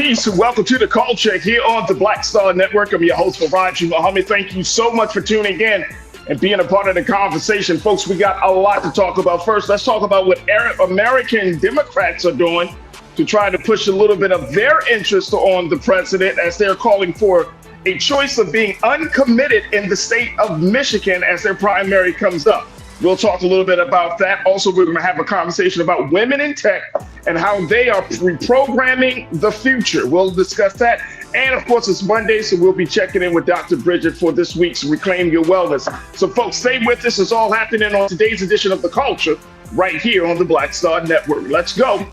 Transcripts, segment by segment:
Peace and welcome to the culture here on the Black Star Network. I'm your host, Farajii. Thank you so much for tuning in and being a part of the conversation. Folks, we got a lot to talk about. First, let's talk about what American Democrats are doing to try to push a little bit of their interest on the president as they're calling for a choice of being uncommitted in the state of Michigan as their primary comes up. We'll talk a little bit about that. Also, we're going to have a conversation about women in tech and how they are reprogramming the future. We'll discuss that. And of course, it's Monday, so we'll be checking in with Dr. Bridget for this week's Reclaim Your Wellness. So folks, stay with us. It's all happening on today's edition of The Culture right here on the Black Star Network. Let's go.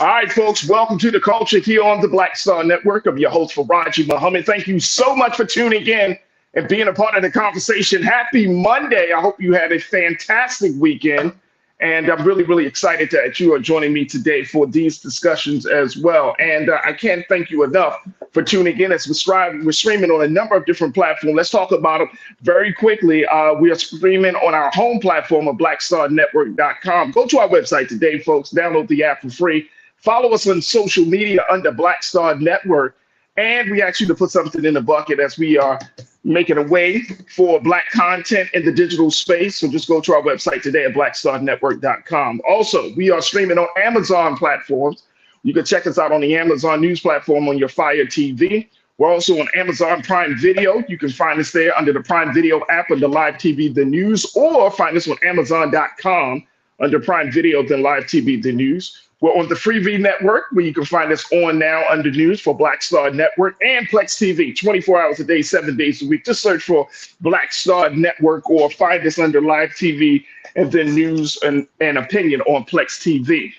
All right, folks, welcome to the culture here on the Black Star Network. I'm your host, Farajii. Thank you so much for tuning in and being a part of the conversation. Happy Monday. I hope you had a fantastic weekend. And I'm really, really excited that you are joining me today for these discussions as well. And I can't thank you enough for tuning in as we're streaming on a number of different platforms. Let's talk about them very quickly. We are streaming on our home platform of blackstarnetwork.com. Go to our website today, folks. Download the app for free. Follow us on social media under Black Star Network. And we ask you to put something in the bucket as we are making a way for Black content in the digital space. So just go to our website today at blackstarnetwork.com. Also, we are streaming on Amazon platforms. You can check us out on the Amazon News platform on your Fire TV. We're also on Amazon Prime Video. You can find us there under the Prime Video app under Live TV, The News, or find us on Amazon.com under Prime Video, then Live TV, The News. We're on the Freevee Network, where you can find us on now under News for Black Star Network and Plex TV, 24 hours a day, 7 days a week. Just search for Black Star Network or find us under Live TV and then News and Opinion on Plex TV.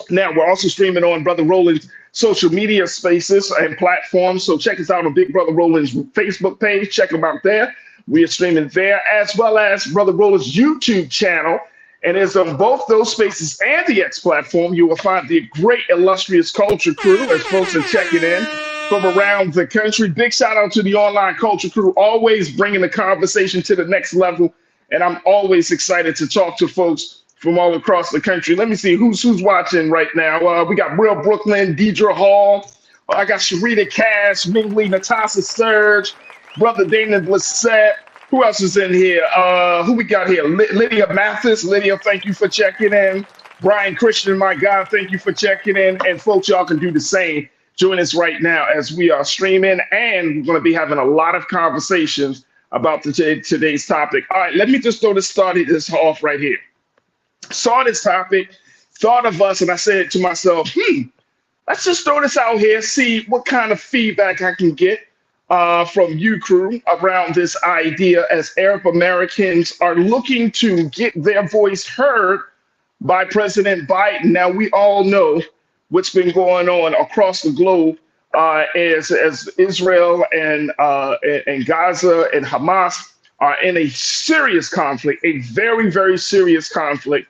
Now, we're also streaming on Brother Roland's social media spaces and platforms. So check us out on Big Brother Roland's Facebook page. Check them out there. We are streaming there, as well as Brother Roland's YouTube channel. And it's on both those spaces and the X platform. You will find the great illustrious culture crew as folks are checking in from around the country. Big shout out to the online culture crew, always bringing the conversation to the next level. And I'm always excited to talk to folks from all across the country. Let me see who's watching right now. We got Real Brooklyn, Deidre Hall. I got Sharita Cash, Ming Lee, Natasha Surge, Brother Dana Blissett. Who else is in here? Who we got here? Lydia Mathis. Lydia, thank you for checking in. Brian Christian, my God, thank you for checking in. And folks, y'all can do the same. Join us right now as we are streaming. And we're going to be having a lot of conversations about today's topic. All right, let me just this off right here. Saw this topic, thought of us, and I said to myself, let's just throw this out here, see what kind of feedback I can get from you crew around this idea as Arab Americans are looking to get their voice heard by President Biden. Now, we all know what's been going on across the globe as Israel and Gaza and Hamas are in a serious conflict, a very, very serious conflict,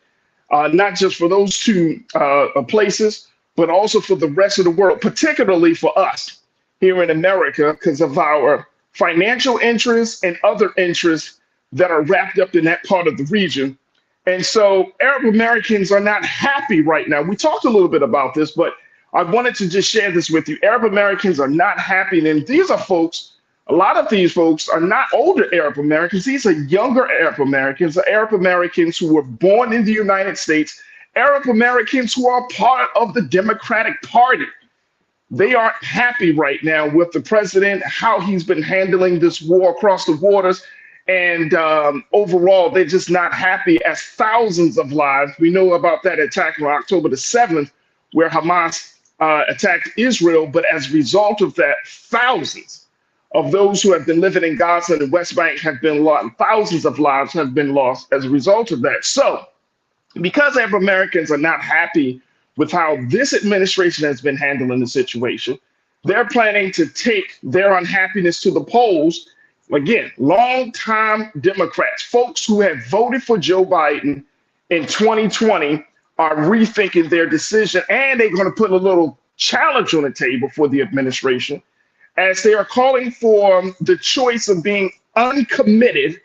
not just for those two places, but also for the rest of the world, particularly for us here in America, because of our financial interests and other interests that are wrapped up in that part of the region. And so Arab Americans are not happy right now. We talked a little bit about this, but I wanted to just share this with you. Arab Americans are not happy. And these are folks, a lot of these folks are not older Arab Americans. These are younger Arab Americans, Arab Americans who were born in the United States, Arab Americans who are part of the Democratic Party. They aren't happy right now with the president, how he's been handling this war across the waters. And overall, they're just not happy as thousands of lives. We know about that attack on October the 7th, where Hamas attacked Israel. But as a result of that, thousands of those who have been living in Gaza and the West Bank have been lost. Thousands of lives have been lost as a result of that. So because Arab Americans are not happy with how this administration has been handling the situation, they're planning to take their unhappiness to the polls again, longtime Democrats, folks who have voted for Joe Biden in 2020 are rethinking their decision, and they're going to put a little challenge on the table for the administration as they are calling for the choice of being uncommitted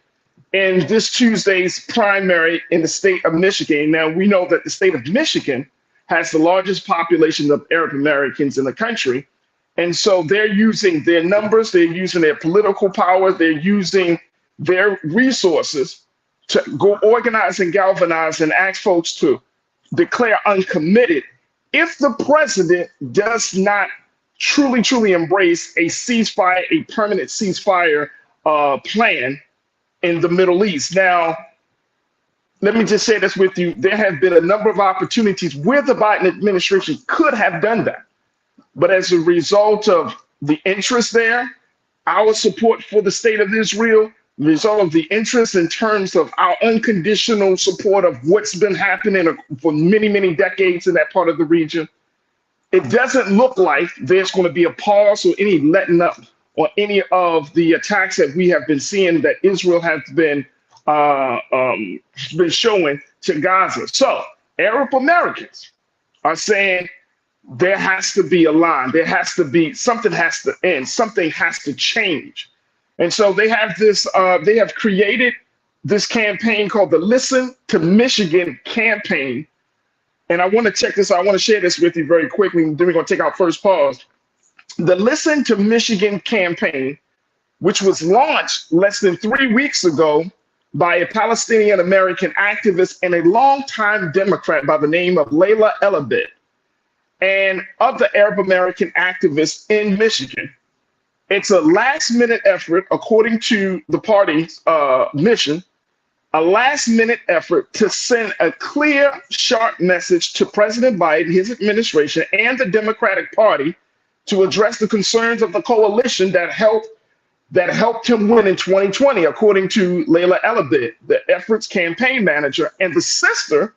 in this Tuesday's primary in the state of Michigan. Now, we know that the state of Michigan has the largest population of Arab Americans in the country. And so they're using their numbers, they're using their political power, they're using their resources to go organize and galvanize and ask folks to declare uncommitted if the president does not truly embrace a ceasefire, a permanent ceasefire plan in the Middle East. Now, let me just say this with you. There have been a number of opportunities where the Biden administration could have done that. But as a result of the interest there, our support for the state of Israel, the result of the interest in terms of our unconditional support of what's been happening for many decades in that part of the region, it doesn't look like there's going to be a pause or any letting up on any of the attacks that we have been seeing that Israel has been showing to Gaza. So Arab Americans are saying there has to be a line. There has to be, something has to end. Something has to change. And so they have this, they have created this campaign called the Listen to Michigan campaign. And I want to check this out. I want to share this with you very quickly. Then we're going to take our first pause. The Listen to Michigan campaign, which was launched less than 3 weeks ago by a Palestinian American activist and a longtime Democrat by the name of Layla Elabed, and other Arab American activists in Michigan. It's a last-minute effort, according to the party's mission, a last-minute effort to send a clear, sharp message to President Biden, his administration, and the Democratic Party to address the concerns of the coalition that helped him win in 2020, according to Layla Elabed, the effort's campaign manager, and the sister.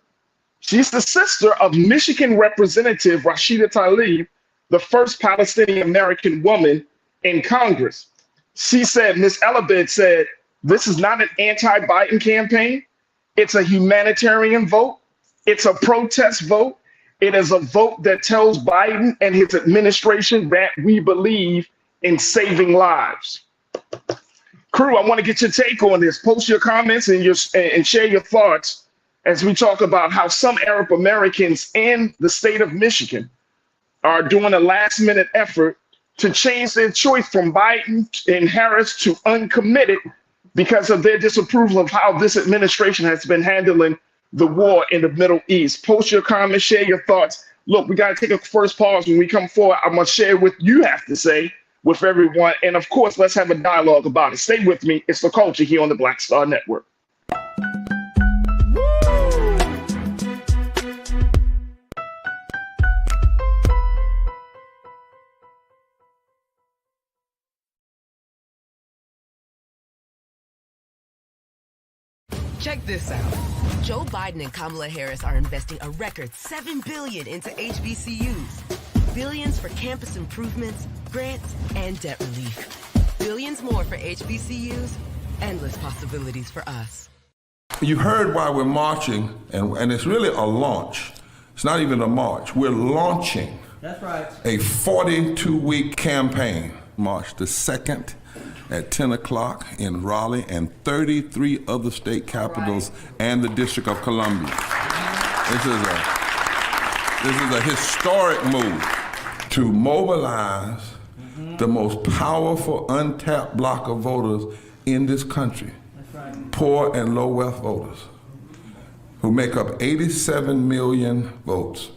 She's the sister of Michigan Representative Rashida Tlaib, the first Palestinian American woman in Congress. She said, Ms. Elabed said, this is not an anti-Biden campaign. It's a humanitarian vote. It's a protest vote. It is a vote that tells Biden and his administration that we believe in saving lives. Crew, I want to get your take on this. Post your comments and share your thoughts as we talk about how some Arab Americans in the state of Michigan are doing a last-minute effort to change their choice from Biden and Harris to uncommitted because of their disapproval of how this administration has been handling the war in the Middle East. Post your comments, share your thoughts. Look, we got to take a first pause. When we come forward, I'm going to share what you have to say with everyone. And of course, let's have a dialogue about it. Stay with me. It's The Culture here on the Black Star Network. Check this out. Joe Biden and Kamala Harris are investing a record $7 billion into HBCUs. Billions for campus improvements, grants, and debt relief. Billions more for HBCUs. Endless possibilities for us. You heard why we're marching, and it's really a launch. It's not even a march. We're launching. That's right. A 42-week campaign. March the 2nd at 10 o'clock in Raleigh and 33 other state capitals and the District of Columbia. This is a historic move to mobilize the most powerful untapped block of voters in this country. That's right. Poor and low wealth voters who make up 87 million votes.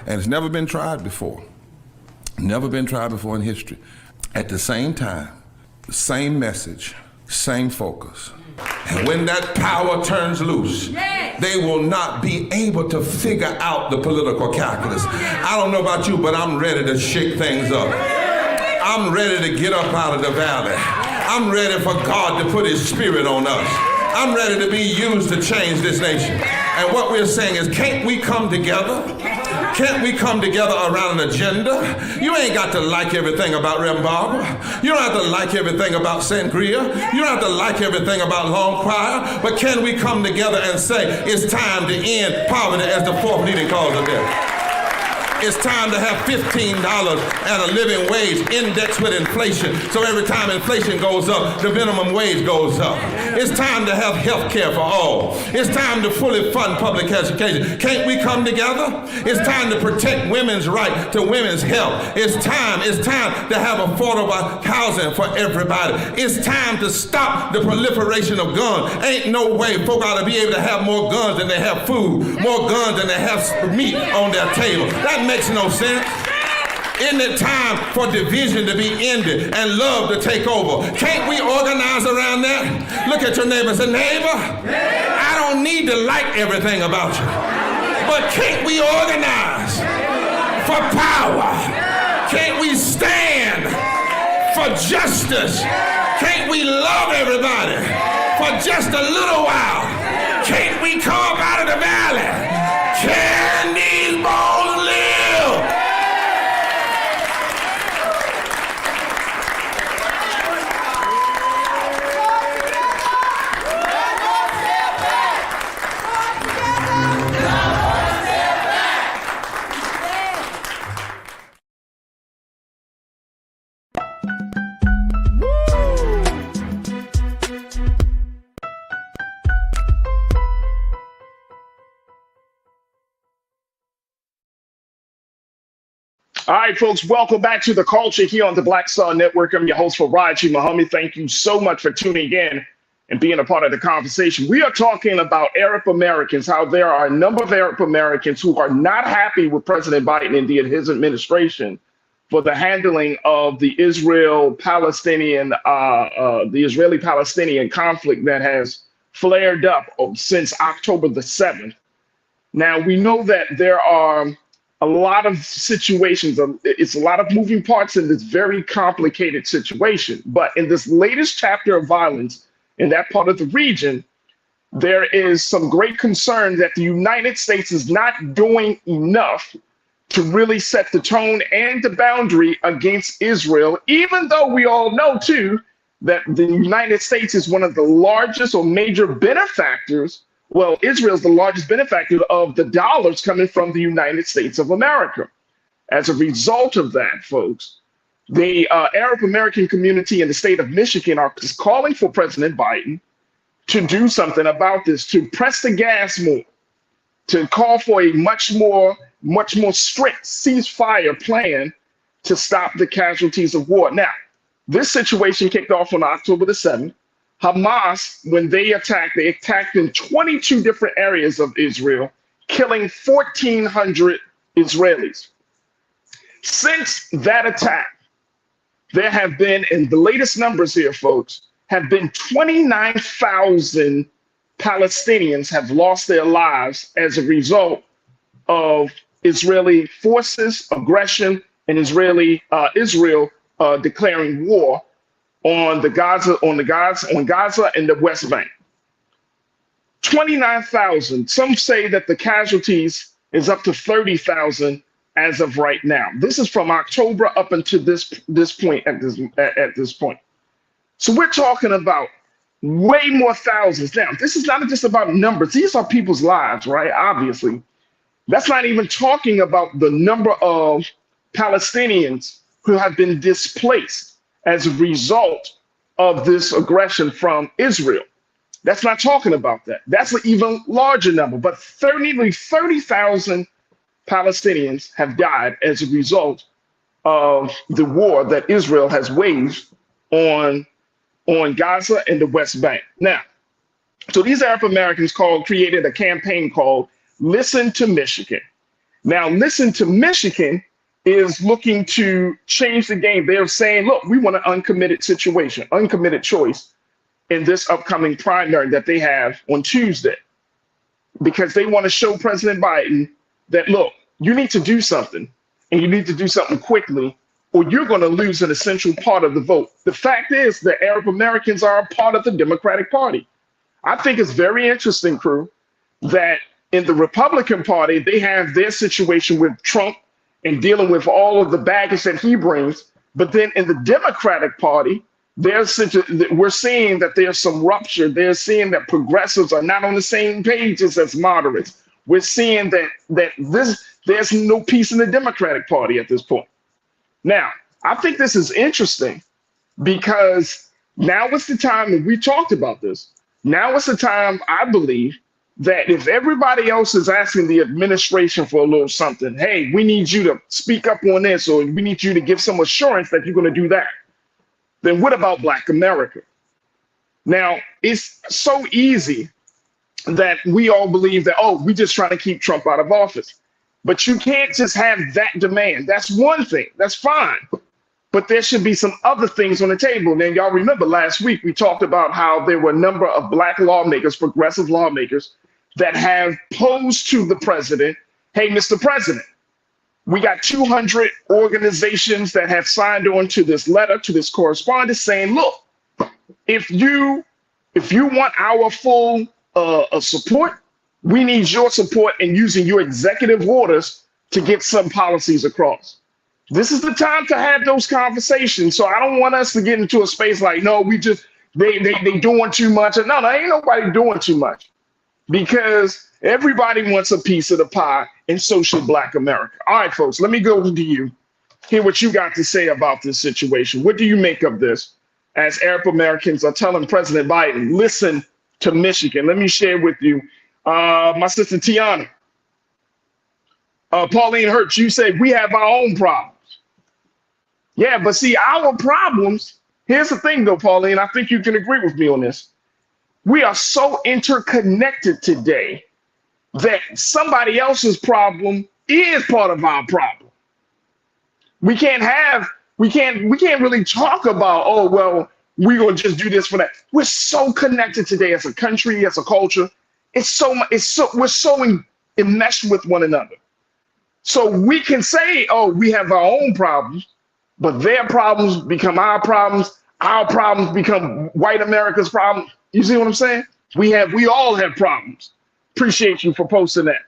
And it's never been tried before. Never been tried before in history. At the same time, same message, same focus. And when that power turns loose, they will not be able to figure out the political calculus. I don't know about you, but I'm ready to shake things up. I'm ready to get up out of the valley. I'm ready for God to put his spirit on us. I'm ready to be used to change this nation. And what we're saying is, can't we come together? Can't we come together around an agenda? You ain't got to like everything about Reverend Barber. You don't have to like everything about Sangria. You don't have to like everything about Long Choir. But can we come together and say it's time to end poverty as the fourth leading cause of death? It's time to have $15 and a living wage indexed with inflation. So every time inflation goes up, the minimum wage goes up. It's time to have health care for all. It's time to fully fund public education. Can't we come together? It's time to protect women's right to women's health. It's time to have affordable housing for everybody. It's time to stop the proliferation of guns. Ain't no way folk ought to be able to have more guns than they have food, more guns than they have meat on their table. That makes no sense. Isn't it time for division to be ended and love to take over? Can't we organize around that? Look at your neighbor and say, neighbor, I don't need to like everything about you, but can't we organize for power? Can't we stand for justice? Can't we love everybody for just a little while? Can't we come up out of the valley? Can these bones live? All right, folks, welcome back to The Culture here on the Black Star Network. I'm your host, Farajii Muhammad. Thank you so much for tuning in and being a part of the conversation. We are talking about Arab Americans, how there are a number of Arab Americans who are not happy with President Biden and his administration for the handling of the Israeli-Palestinian conflict that has flared up since October the 7th. Now, we know that there are a lot of situations, it's a lot of moving parts in this very complicated situation. But in this latest chapter of violence in that part of the region, there is some great concern that the United States is not doing enough to really set the tone and the boundary against Israel, even though we all know, too, that the United States is one of the largest or major benefactors. Well, Israel is the largest benefactor of the dollars coming from the United States of America. As a result of that, folks, the Arab American community in the state of Michigan are calling for President Biden to do something about this, to press the gas more, to call for a much more strict ceasefire plan to stop the casualties of war. Now, this situation kicked off on October the 7th. Hamas, when they attacked in 22 different areas of Israel, killing 1,400 Israelis. Since that attack, there have been, and the latest numbers here, folks, have been 29,000 Palestinians have lost their lives as a result of Israeli forces, aggression, and Israel declaring war on Gaza and the West Bank. 29,000. Some say that the casualties is up to 30,000 as of right now. This is from October up until this point at this point. So we're talking about way more thousands. Now, this is not just about numbers. These are people's lives, right? Obviously. That's not even talking about the number of Palestinians who have been displaced as a result of this aggression from Israel. That's not talking about that. That's an even larger number, but nearly 30,000 Palestinians have died as a result of the war that Israel has waged on Gaza and the West Bank. Now, so these Arab Americans created a campaign called Listen to Michigan. Now, Listen to Michigan is looking to change the game. They're saying, look, we want an uncommitted situation, uncommitted choice in this upcoming primary that they have on Tuesday, because they want to show President Biden that, look, you need to do something, and you need to do something quickly, or you're going to lose an essential part of the vote. The fact is the Arab Americans are a part of the Democratic Party. I think it's very interesting, crew, that in the Republican Party, they have their situation with Trump and dealing with all of the baggage that he brings. But then in the Democratic Party, we're seeing that there's some rupture. They're seeing that progressives are not on the same pages as moderates. We're seeing that there's no peace in the Democratic Party at this point. Now, I think this is interesting because now is the time, and we talked about this, now is the time, I believe, that if everybody else is asking the administration for a little something, hey, we need you to speak up on this, or we need you to give some assurance that you're going to do that, then what about Black America? Now, it's so easy that we all believe that, oh, we're just trying to keep Trump out of office. But you can't just have that demand. That's one thing. That's fine. But there should be some other things on the table. Now, y'all remember last week we talked about how there were a number of Black lawmakers, progressive lawmakers, that have posed to the president, hey, Mr. President, we got 200 organizations that have signed on to this letter, to this correspondence saying, look, if you want our full support, we need your support in using your executive orders to get some policies across. This is the time to have those conversations. So I don't want us to get into a space like, no, they doing too much. No, ain't nobody doing too much, because everybody wants a piece of the pie, and so should Black America. All right, folks, let me go to you, hear what you got to say about this situation. What do you make of this as Arab Americans are telling President Biden, listen to Michigan? Let me share with you, my sister Tiana. Pauline Hertz, you say we have our own problems. Yeah, but see, our problems, here's the thing though, Pauline, I think you can agree with me on this. We are so interconnected today that somebody else's problem is part of our problem. We can't really talk about, oh, well, we're going to just do this for that. We're so connected today as a country, as a culture. We're so enmeshed with one another. So we can say, oh, we have our own problems, but their problems become our problems become white America's problems. You see what I'm saying? We all have problems. Appreciate you for posting that.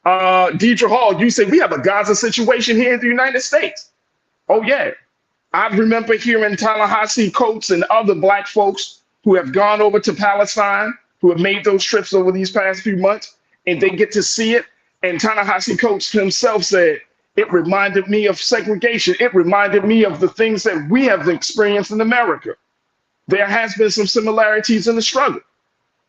Deidre Hall, you say we have a Gaza situation here in the United States. Oh yeah. I remember hearing Ta-Nehisi Coates and other Black folks who have gone over to Palestine, who have made those trips over these past few months, and they get to see it. And Ta-Nehisi Coates himself said, it reminded me of segregation. It reminded me of the things that we have experienced in America. There has been some similarities in the struggle.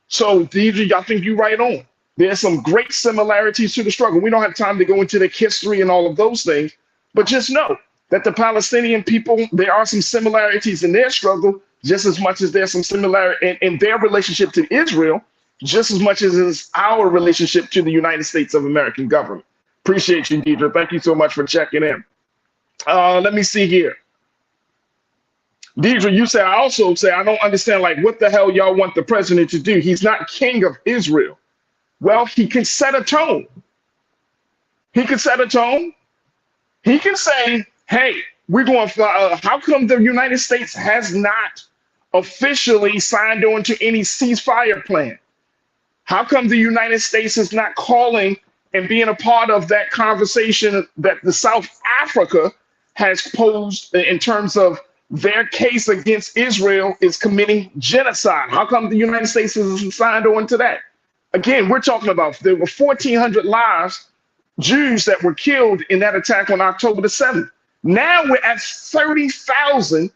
So, Deidre, I think you're right on. There's some great similarities to the struggle. We don't have time to go into the history and all of those things, but just know that the Palestinian people, there are some similarities in their struggle, just as much as there's some similarity in their relationship to Israel, just as much as is our relationship to the United States of American government. Appreciate you, Deidre. Thank you so much for checking in. Let me see here. Deidre, you say, I also say, I don't understand, like, what the hell y'all want the president to do? He's not king of Israel. Well, he can set a tone. He can set a tone. He can say, hey, we're going to, how come the United States has not officially signed on to any ceasefire plan? How come the United States is not calling and being a part of that conversation that the South Africa has posed in terms of their case against Israel is committing genocide? How come the United States isn't signed on to that? Again, we're talking about there were 1,400 lives, Jews that were killed in that attack on October the 7th. Now we're at 30,000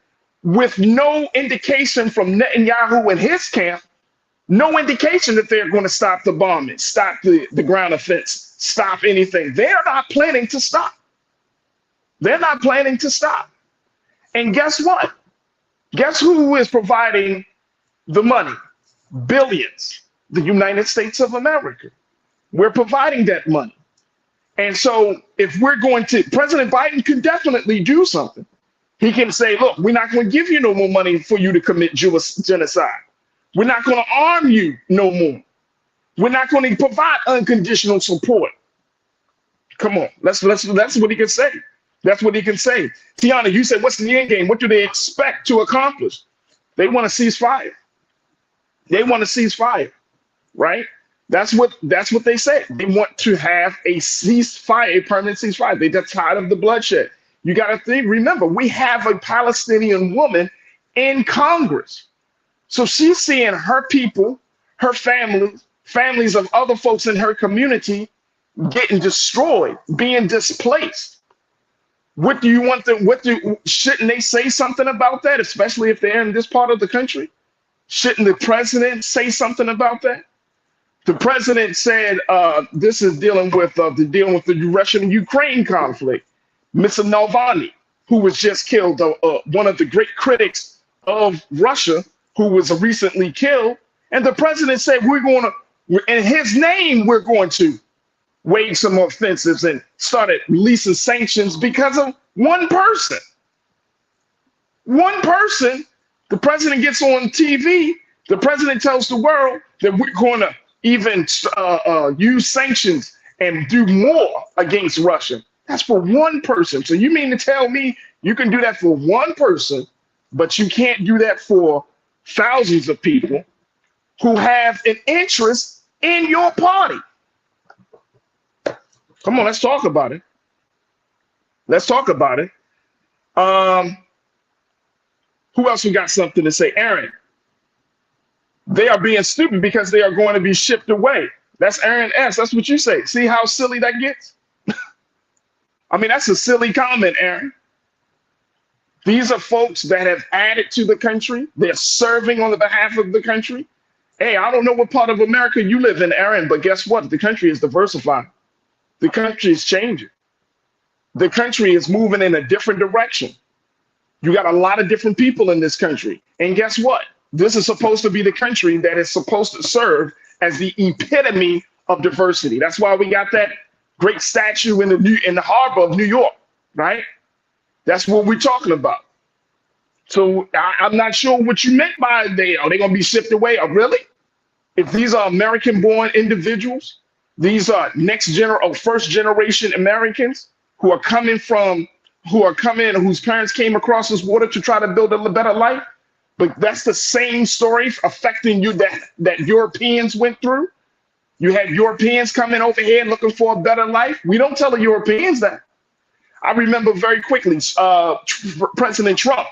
with no indication from Netanyahu and his camp, no indication that they're going to stop the bombing, stop the ground offense, stop anything. They're not planning to stop. They're not planning to stop. And guess what? Guess who is providing the money? Billions. The United States of America. We're providing that money. And so if we're going to, President Biden can definitely do something. He can say, look, we're not going to give you no more money for you to commit Jewish genocide. We're not going to arm you no more. We're not going to provide unconditional support. Come on, that's what he can say. That's what he can say. Tiana, you said, what's the end game? What do they expect to accomplish? They want to cease fire. They want to cease fire, right? That's what they say. They want to have a ceasefire, a permanent ceasefire. They're tired of the bloodshed. You got to think. Remember, we have a Palestinian woman in Congress, so she's seeing her people, her family, families of other folks in her community getting destroyed, being displaced. What do you want them? Shouldn't they say something about that, especially if they're in this part of the country? Shouldn't the president say something about that? The president said this is dealing with the Russian-Ukraine conflict. Mr. Navalny, who was just killed, one of the great critics of Russia, who was recently killed, and the president said we're going to, in his name, we're going to wage some offensives and started releasing sanctions because of one person. One person. The president gets on TV. The president tells the world that we're going to even use sanctions and do more against Russia. That's for one person. So you mean to tell me you can do that for one person, but you can't do that for thousands of people who have an interest in your party? Come on, let's talk about it. Let's talk about it. Who else who got something to say? Aaron. They are being stupid because they are going to be shipped away. That's Aaron S. That's what you say. See how silly that gets? I mean, that's a silly comment, Aaron. These are folks that have added to the country. They're serving on the behalf of the country. Hey, I don't know what part of America you live in, Aaron, but guess what? The country is diversifying. The country is changing. The country is moving in a different direction. You got a lot of different people in this country. And guess what? This is supposed to be the country that is supposed to serve as the epitome of diversity. That's why we got that great statue in the harbor of New York, right? That's what we're talking about. So I'm not sure what you meant by are they going to be shipped away? Oh, really? If these are American-born individuals, these are first generation Americans who are coming, whose parents came across this water to try to build a better life. But that's the same story affecting you that Europeans went through. You had Europeans coming over here looking for a better life. We don't tell the Europeans that. I remember very quickly, President Trump,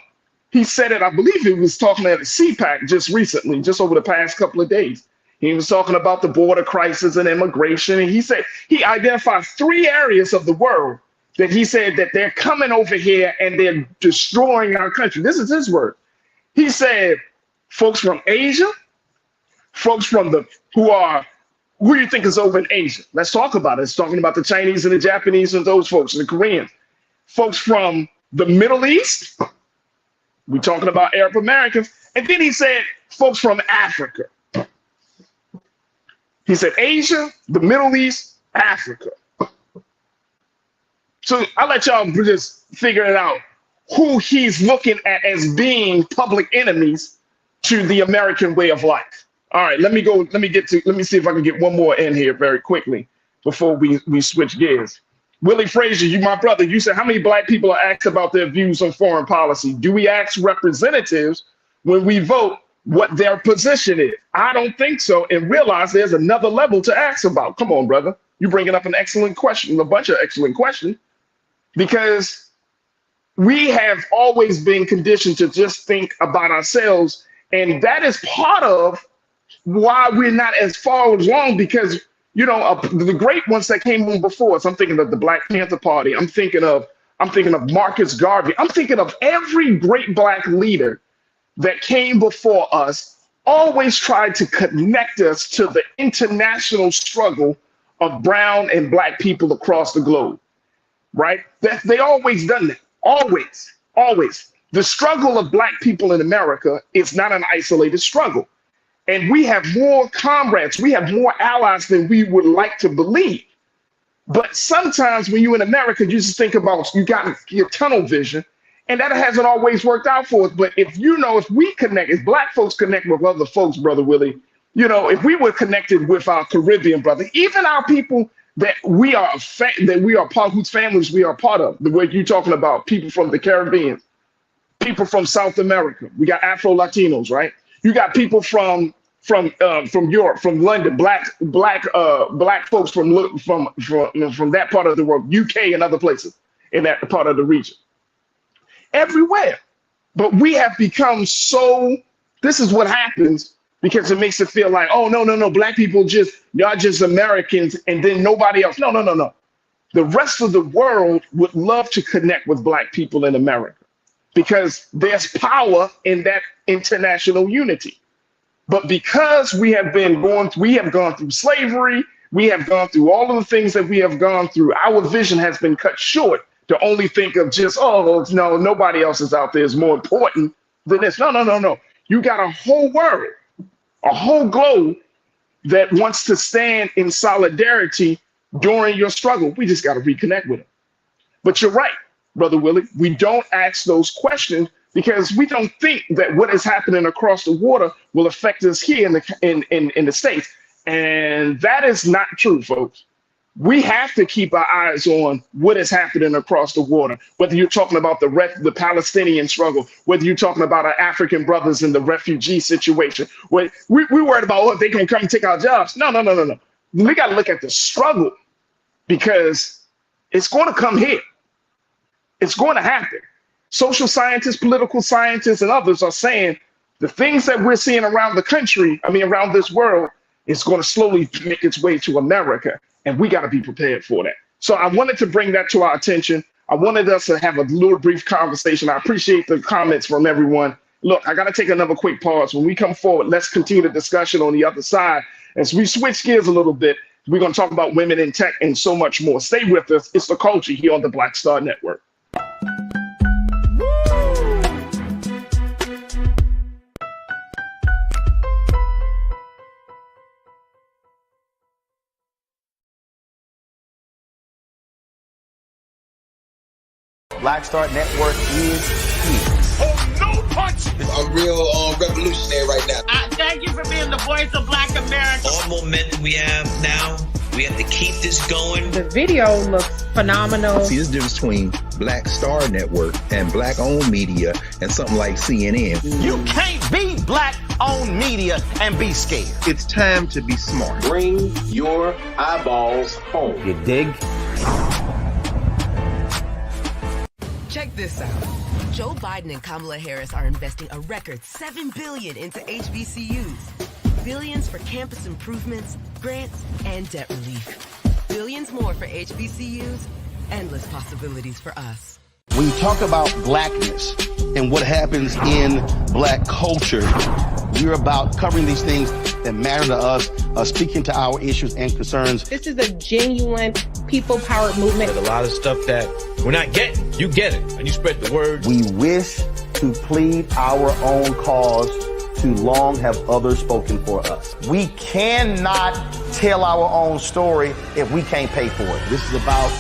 he said it, I believe he was talking at a CPAC just recently, just over the past couple of days. He was talking about the border crisis and immigration. And he said he identified 3 areas of the world that he said that they're coming over here and they're destroying our country. This is his word. He said, folks from Asia, folks from who do you think is over in Asia? Let's talk about it. It's talking about the Chinese and the Japanese and those folks, and the Koreans. Folks from the Middle East, we're talking about Arab Americans. And then he said, folks from Africa. He said Asia, the Middle East, Africa. So I'll let y'all just figure it out who he's looking at as being public enemies to the American way of life. All right, let me see if I can get one more in here very quickly before we switch gears. Willie Frazier, you my brother, you said how many black people are asked about their views on foreign policy? Do we ask representatives when we vote what their position is? I don't think so, and realize there's another level to ask about. Come on, brother. You're bringing up an excellent question, a bunch of excellent questions, because we have always been conditioned to just think about ourselves. And that is part of why we're not as far along, because, the great ones that came on before us, I'm thinking of the Black Panther Party. I'm thinking of Marcus Garvey. I'm thinking of every great black leader that came before us, always tried to connect us to the international struggle of brown and black people across the globe, right? They always done that. Always. The struggle of black people in America is not an isolated struggle. And we have more comrades, we have more allies than we would like to believe. But sometimes when you're in America, you just think about, you got your tunnel vision, and that hasn't always worked out for us. But if we connect, if black folks connect with other folks, Brother Willie, if we were connected with our Caribbean brother, even our people that we are part, whose families we are part of, the way you're talking about people from the Caribbean, people from South America, we got Afro Latinos, right? You got people from from Europe, from London, black folks from that part of the world, UK and other places in that part of the region, everywhere. But we have become so. This is what happens because it makes it feel like, oh no, black people y'all just Americans, and then nobody else. No. The rest of the world would love to connect with black people in America because there's power in that international unity. But because we have gone through slavery, we have gone through all of the things that we have gone through, our vision has been cut short to only think of just, oh, no, nobody else is out there is more important than this. No. You got a whole world, a whole globe that wants to stand in solidarity during your struggle. We just got to reconnect with it. But you're right, Brother Willie. We don't ask those questions because we don't think that what is happening across the water will affect us here in the States. And that is not true, folks. We have to keep our eyes on what is happening across the water, whether you're talking about the Palestinian struggle, whether you're talking about our African brothers in the refugee situation. We worried about, oh, they can come and take our jobs. No. We got to look at the struggle because it's going to come here. It's going to happen. Social scientists, political scientists, and others are saying the things that we're seeing around the country, around this world, is going to slowly make its way to America. And we got to be prepared for that. So I wanted to bring that to our attention. I wanted us to have a little brief conversation. I appreciate the comments from everyone. Look, I got to take another quick pause. When we come forward, let's continue the discussion on the other side. As we switch gears a little bit, we're going to talk about women in tech and so much more. Stay with us. It's The Culture here on the Black Star Network. Black Star Network is here. Oh, no punch! I'm real revolutionary right now. Thank you for being the voice of Black America. All momentum we have now, we have to keep this going. The video looks phenomenal. See, there's a difference between Black Star Network and black-owned media and something like CNN. You can't be black-owned media and be scared. It's time to be smart. Bring your eyeballs home. You dig? Check this out. Joe Biden and Kamala Harris are investing a record $7 billion into HBCUs. Billions for campus improvements, grants, and debt relief. Billions more for HBCUs. Endless possibilities for us. When you talk about blackness and what happens in black culture, we're about covering these things that matter to us, speaking to our issues and concerns. This is a genuine people-powered movement. There's a lot of stuff that we're not getting. You get it, and you spread the word. We wish to plead our own cause. Too long have others spoken for us. We cannot tell our own story if we can't pay for it. This is about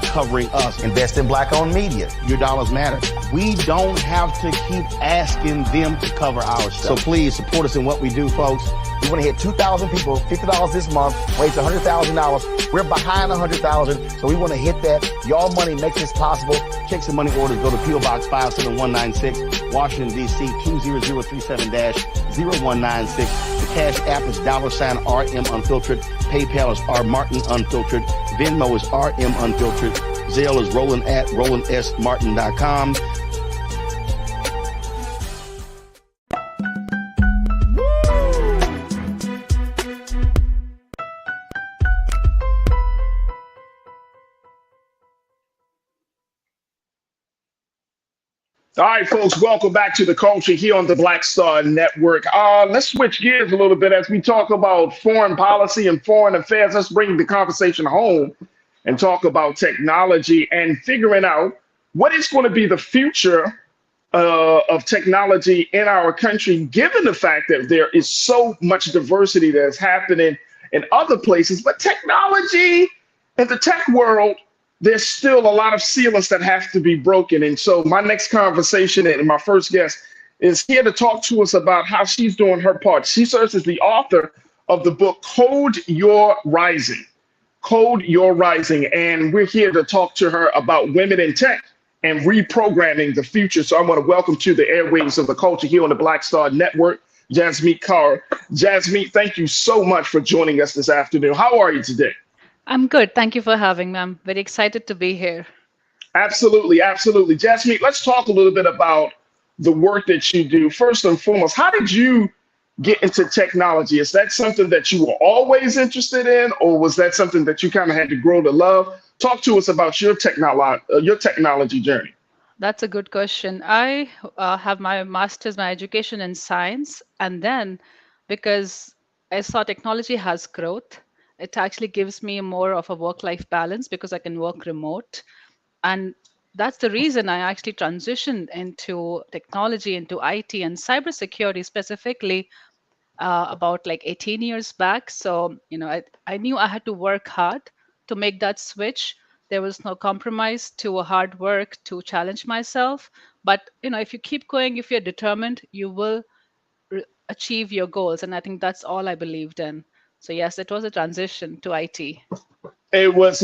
covering us. Invest in black-owned media. Your dollars matter. We don't have to keep asking them to cover our stuff. So please support us in what we do, folks. We want to hit 2,000 people, $50 this month, raise $100,000. We're behind 100,000, so we want to hit that. Y'all money makes this possible. Checks and money orders go to P.O. Box 57196, Washington, D.C. 20037-0196. The Cash App is $RM Unfiltered. PayPal is R Martin Unfiltered. Venmo is RM Unfiltered. Zelle is Roland@RolandSMartin.com. All right, folks, welcome back to The Culture here on the Black Star Network. Let's switch gears a little bit as we talk about foreign policy and foreign affairs. Let's bring the conversation home and talk about technology and figuring out what is going to be the future of technology in our country, given the fact that there is so much diversity that's happening in other places. But technology in the tech world, there's still a lot of sealants that have to be broken. And so my next conversation and my first guest is here to talk to us about how she's doing her part. She serves as the author of the book, Code Your Rising. Code Your Rising. And we're here to talk to her about women in tech and reprogramming the future. So I want to welcome to the airwaves of The Culture here on the Black Star Network, Jasmeet Kaur. Jasmeet, thank you so much for joining us this afternoon. How are you today? I'm good. Thank you for having me. I'm very excited to be here. Absolutely, absolutely. Jasmeet, let's talk a little bit about the work that you do. First and foremost, how did you get into technology? Is that something that you were always interested in, or was that something that you kind of had to grow to love? Talk to us about your technology journey. That's a good question. I have my master's, my education in science, and then because I saw technology has growth, it actually gives me more of a work-life balance because I can work remote. And that's the reason I actually transitioned into technology, into IT and cybersecurity specifically about like 18 years back. So, I knew I had to work hard to make that switch. There was no compromise to a hard work to challenge myself. But, if you keep going, if you're determined, you will achieve your goals. And I think that's all I believed in. So, yes, it was a transition to IT. It's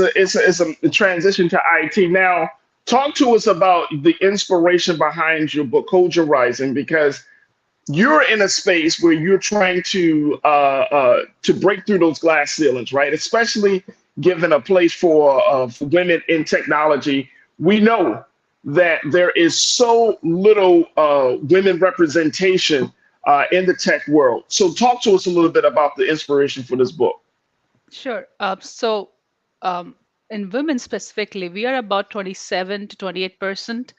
a transition to IT. Now, talk to us about the inspiration behind your book, Hold Your Rising, because you're in a space where you're trying to break through those glass ceilings, right? Especially given a place for women in technology. We know that there is so little women representation in the tech world. So, talk to us a little bit about the inspiration for this book. Sure. Um, in women specifically, we are about 27 to 28%.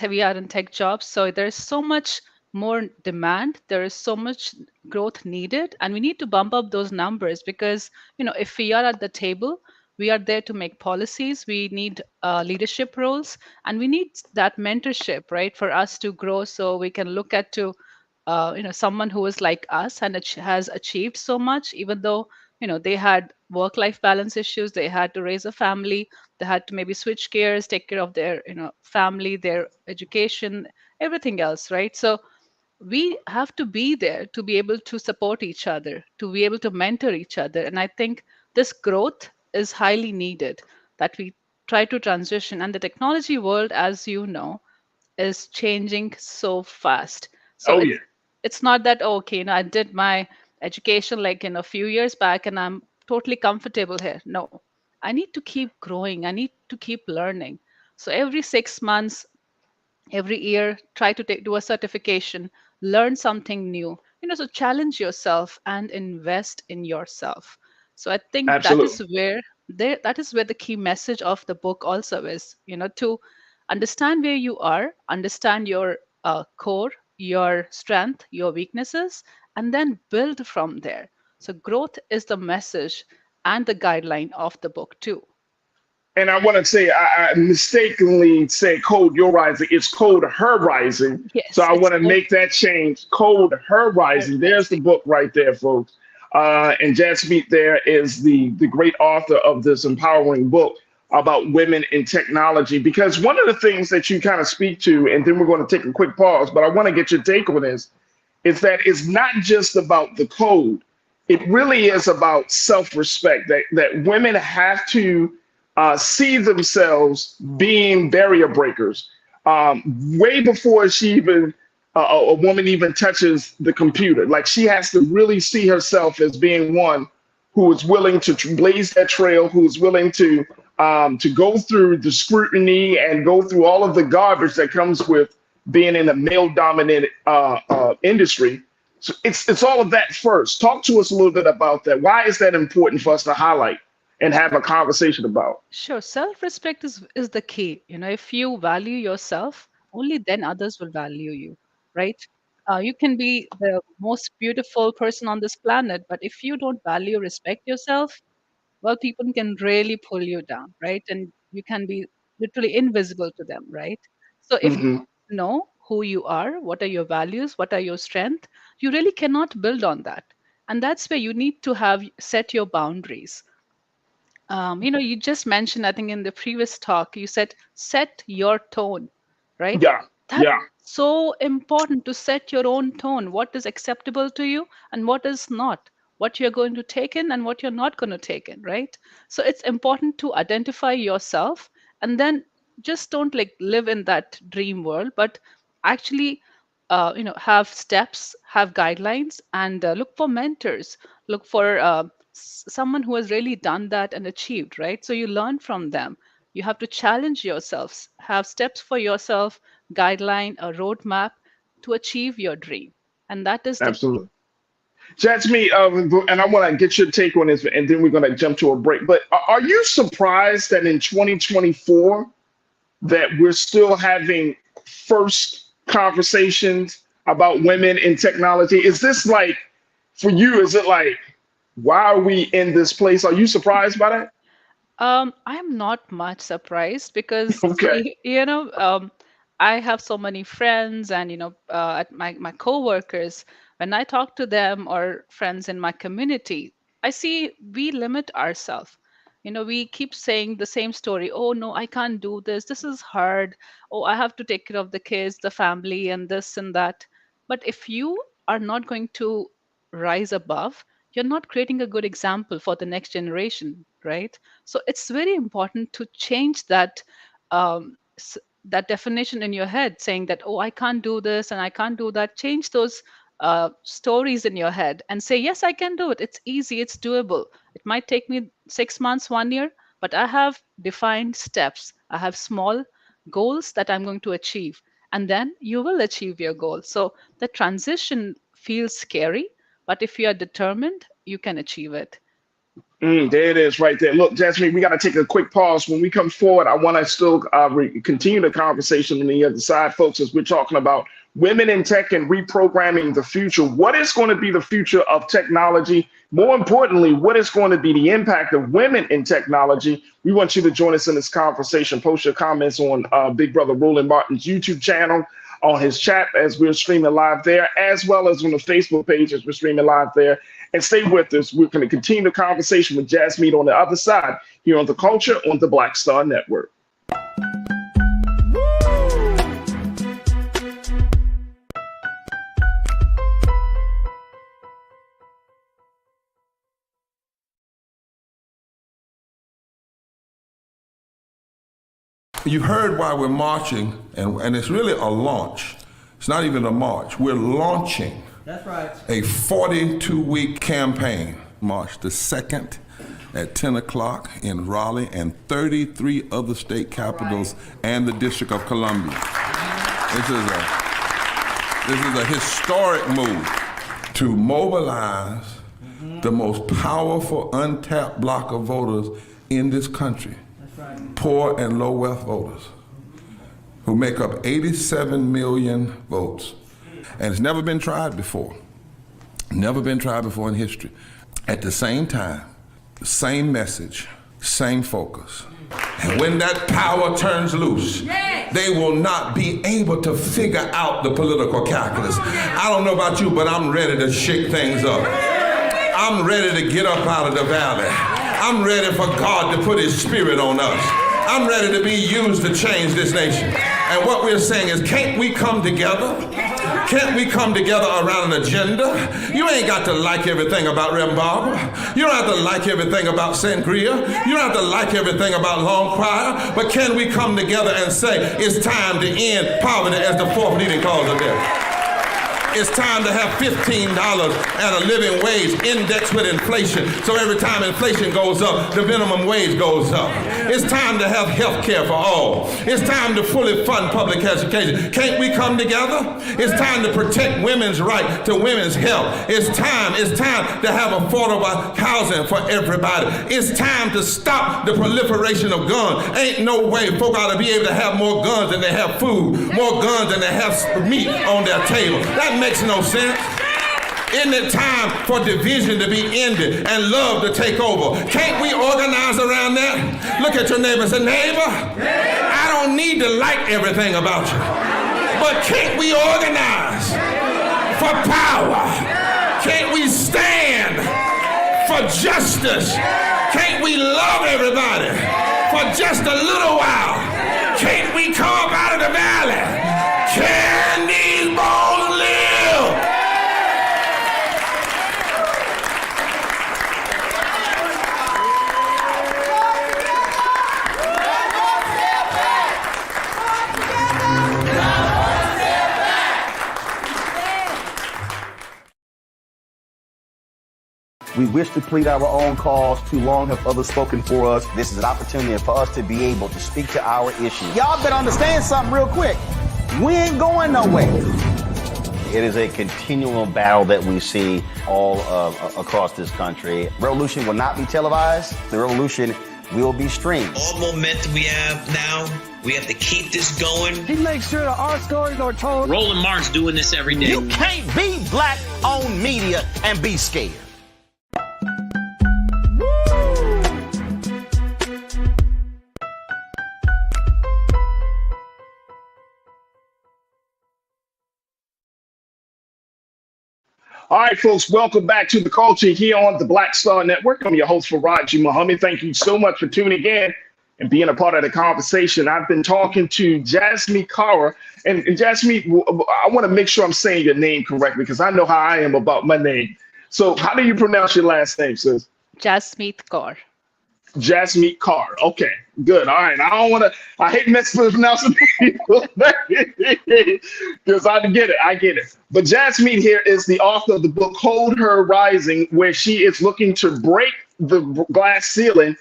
We are in tech jobs. So there's so much more demand. There is so much growth needed, and we need to bump up those numbers because, if we are at the table, we are there to make policies. We need leadership roles, and we need that mentorship, right, for us to grow. So we can look at to someone who is like us and has achieved so much, even though they had work life balance issues, they had to raise a family, they had to maybe switch gears, take care of their family, their education, everything else, right? So we have to be there to be able to support each other, to be able to mentor each other. And I think this growth is highly needed, that we try to transition. And the technology world, as you know, is changing so fast. So Oh it's yeah. it's not that, "Oh, okay, I did my education like in a few years back and I'm totally comfortable here." No, I need to keep growing. I need to keep learning. So every 6 months, every year, try to do a certification, learn something new, so challenge yourself and invest in yourself. So I think Absolutely. that is where the key message of the book also is, to understand where you are, understand your core, your strength, your weaknesses, and then build from there. So growth is the message and the guideline of the book too. And I want to say, I mistakenly said Code Your Rising. It's Code Her Rising. So Yes, I it's want to called make that change. Code Her Rising. There's the rising. book right there, folks. And Jasmeet there is the great author of this empowering book about women in technology. Because one of the things that you kind of speak to, and then we're going to take a quick pause, but I want to get your take on this, is that it's not just about the code. It really is about self-respect, that women have to see themselves being barrier breakers way before a woman even touches the computer. Like she has to really see herself as being one who is willing to blaze that trail, who is willing to go through the scrutiny and go through all of the garbage that comes with being in a male-dominated industry. So it's all of that first. Talk to us a little bit about that. Why is that important for us to highlight and have a conversation about? Sure, self-respect is the key. If you value yourself, only then others will value you, right? You can be the most beautiful person on this planet, but if you don't value, respect yourself, well, people can really pull you down, right? And you can be literally invisible to them, right? So if you Hmm. know who you are, what are your values, what are your strengths, you really cannot build on that. And that's where you need to have set your boundaries. You just mentioned, I think in the previous talk, you said set your tone, right? Yeah, That's yeah. so important to set your own tone. What is acceptable to you and what is not? What you're going to take in and what you're not going to take in, right? So it's important to identify yourself and then just don't like live in that dream world, but actually have steps, have guidelines, and look for mentors. Look for someone who has really done that and achieved, right? So you learn from them. You have to challenge yourselves, have steps for yourself, guideline, a roadmap to achieve your dream. And that is the key. Absolutely. Jasmine, and I want to get your take on this, and then we're going to jump to a break. But are you surprised that in 2024 that we're still having first conversations about women in technology? Is this like, for you, is it like, why are we in this place? Are you surprised by that? I'm not much surprised because, Okay. I have so many friends and, at my coworkers, when I talk to them or friends in my community, I see we limit ourselves. We keep saying the same story. Oh, no, I can't do this. This is hard. Oh, I have to take care of the kids, the family, and this and that. But if you are not going to rise above, you're not creating a good example for the next generation, right? So it's very important to change that definition in your head, saying that, oh, I can't do this and I can't do that. Change those stories in your head and say, yes, I can do it. It's easy, it's doable. It might take me 6 months, 1 year, but I have defined steps. I have small goals that I'm going to achieve, and then you will achieve your goal. So the transition feels scary, but if you are determined, you can achieve it. There it is right there. Look, Jasmine, we got to take a quick pause. When we come forward, I want to still continue the conversation on the other side, folks, as we're talking about women in tech and reprogramming the future. What is going to be the future of technology? More importantly, what is going to be the impact of women in technology? We want you to join us in this conversation. Post your comments on Big Brother Roland Martin's YouTube channel, on his chat as we're streaming live there, as well as on the Facebook page as we're streaming live there. And stay with us. We're going to continue the conversation with Jasmine on the other side here on The Culture on the Black Star Network. You heard why we're marching, and it's really a launch. It's not even a march. We're launching. That's right. A 42-week campaign, March the 2nd at 10 o'clock in Raleigh and 33 other state capitals and the District of Columbia. This is a historic move to mobilize the most powerful untapped block of voters in this country. That's right. Poor and low wealth voters who make up 87 million votes. And it's never been tried before. Never been tried before in history. At the same time, same message, same focus. And when that power turns loose, they will not be able to figure out the political calculus. I don't know about you, but I'm ready to shake things up. I'm ready to get up out of the valley. I'm ready for God to put his spirit on us. I'm ready to be used to change this nation. And what we're saying is, can't we come together? Can't we come together around an agenda? You ain't got to like everything about Reverend Barber. You don't have to like everything about Sangria. You don't have to like everything about Long Choir. But can we come together and say, it's time to end poverty as the fourth leading cause of death? It's time to have $15 and a living wage indexed with inflation. So every time inflation goes up, the minimum wage goes up. It's time to have health care for all. It's time to fully fund public education. Can't we come together? It's time to protect women's right to women's health. It's time to have affordable housing for everybody. It's time to stop the proliferation of guns. Ain't no way folk ought to be able to have more guns than they have food, more guns than they have meat on their table. That makes no sense. Isn't it time for division to be ended and love to take over? Can't we organize around that? Look at your neighbor and say, neighbor, I don't need to like everything about you, but can't we organize for power? Can't we stand for justice? Can't we love everybody for just a little while? Can't we come up out of the valley? Can these bones live? We wish to plead our own cause. Too long have others spoken for us. This is an opportunity for us to be able to speak to our issues. Y'all better understand something real quick. We ain't going nowhere. It is a continual battle that we see all across this country. Revolution will not be televised. The revolution will be streamed. All momentum we have now, we have to keep this going. He makes sure that our stories are told. Roland Martin's doing this every day. You can't be black-owned media and be scared. All right, folks, welcome back to The Culture here on the Black Star Network. I'm your host, Farajii Muhammad. Thank you so much for tuning in and being a part of the conversation. I've been talking to Jasmine Kara. And Jasmine, I want to make sure I'm saying your name correctly because I know how I am about my name. So how do you pronounce your last name, sis? Jasmeet Kaur. Jasmine Kaur. Okay, good. All right. I hate mispronouncing people because I get it. But Jasmine here is the author of the book Hold Her Rising, where she is looking to break the glass ceiling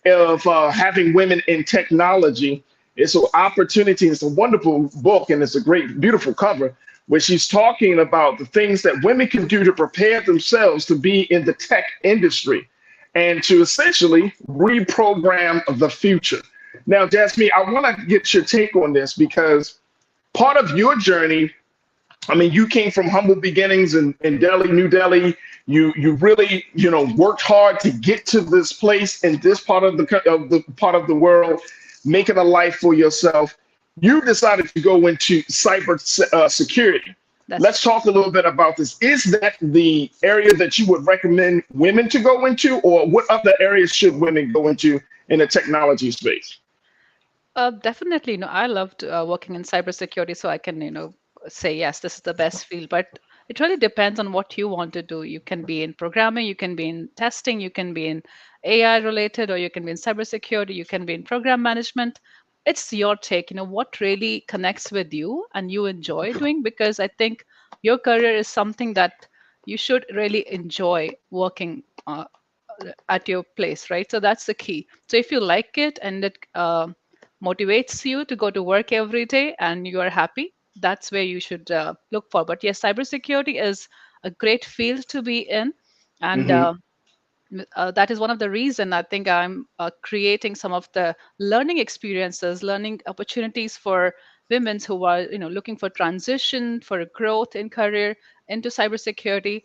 of having women in technology. It's an opportunity. It's a wonderful book, and it's a great, beautiful cover where she's talking about the things that women can do to prepare themselves to be in the tech industry and to essentially reprogram the future. Now, Jasmine, I want to get your take on this because part of your journey, I mean, you came from humble beginnings in Delhi, New Delhi. You really, worked hard to get to this place in this part of the world, making a life for yourself. You decided to go into cyber security. Let's talk a little bit about this. Is that the area that you would recommend women to go into, or what other areas should women go into in the technology space? Definitely. I loved working in cybersecurity, so I can, say, yes, this is the best field. But it really depends on what you want to do. You can be in programming, you can be in testing, you can be in AI related, or you can be in cybersecurity, you can be in program management. It's your take, what really connects with you and you enjoy doing, because I think your career is something that you should really enjoy working at your place, right? So that's the key. So if you like it and it motivates you to go to work every day and you are happy, that's where you should look for. But yes, cybersecurity is a great field to be in. And that is one of the reason I think I'm creating some of the learning experiences, learning opportunities for women who are looking for transition, for growth in career into cybersecurity.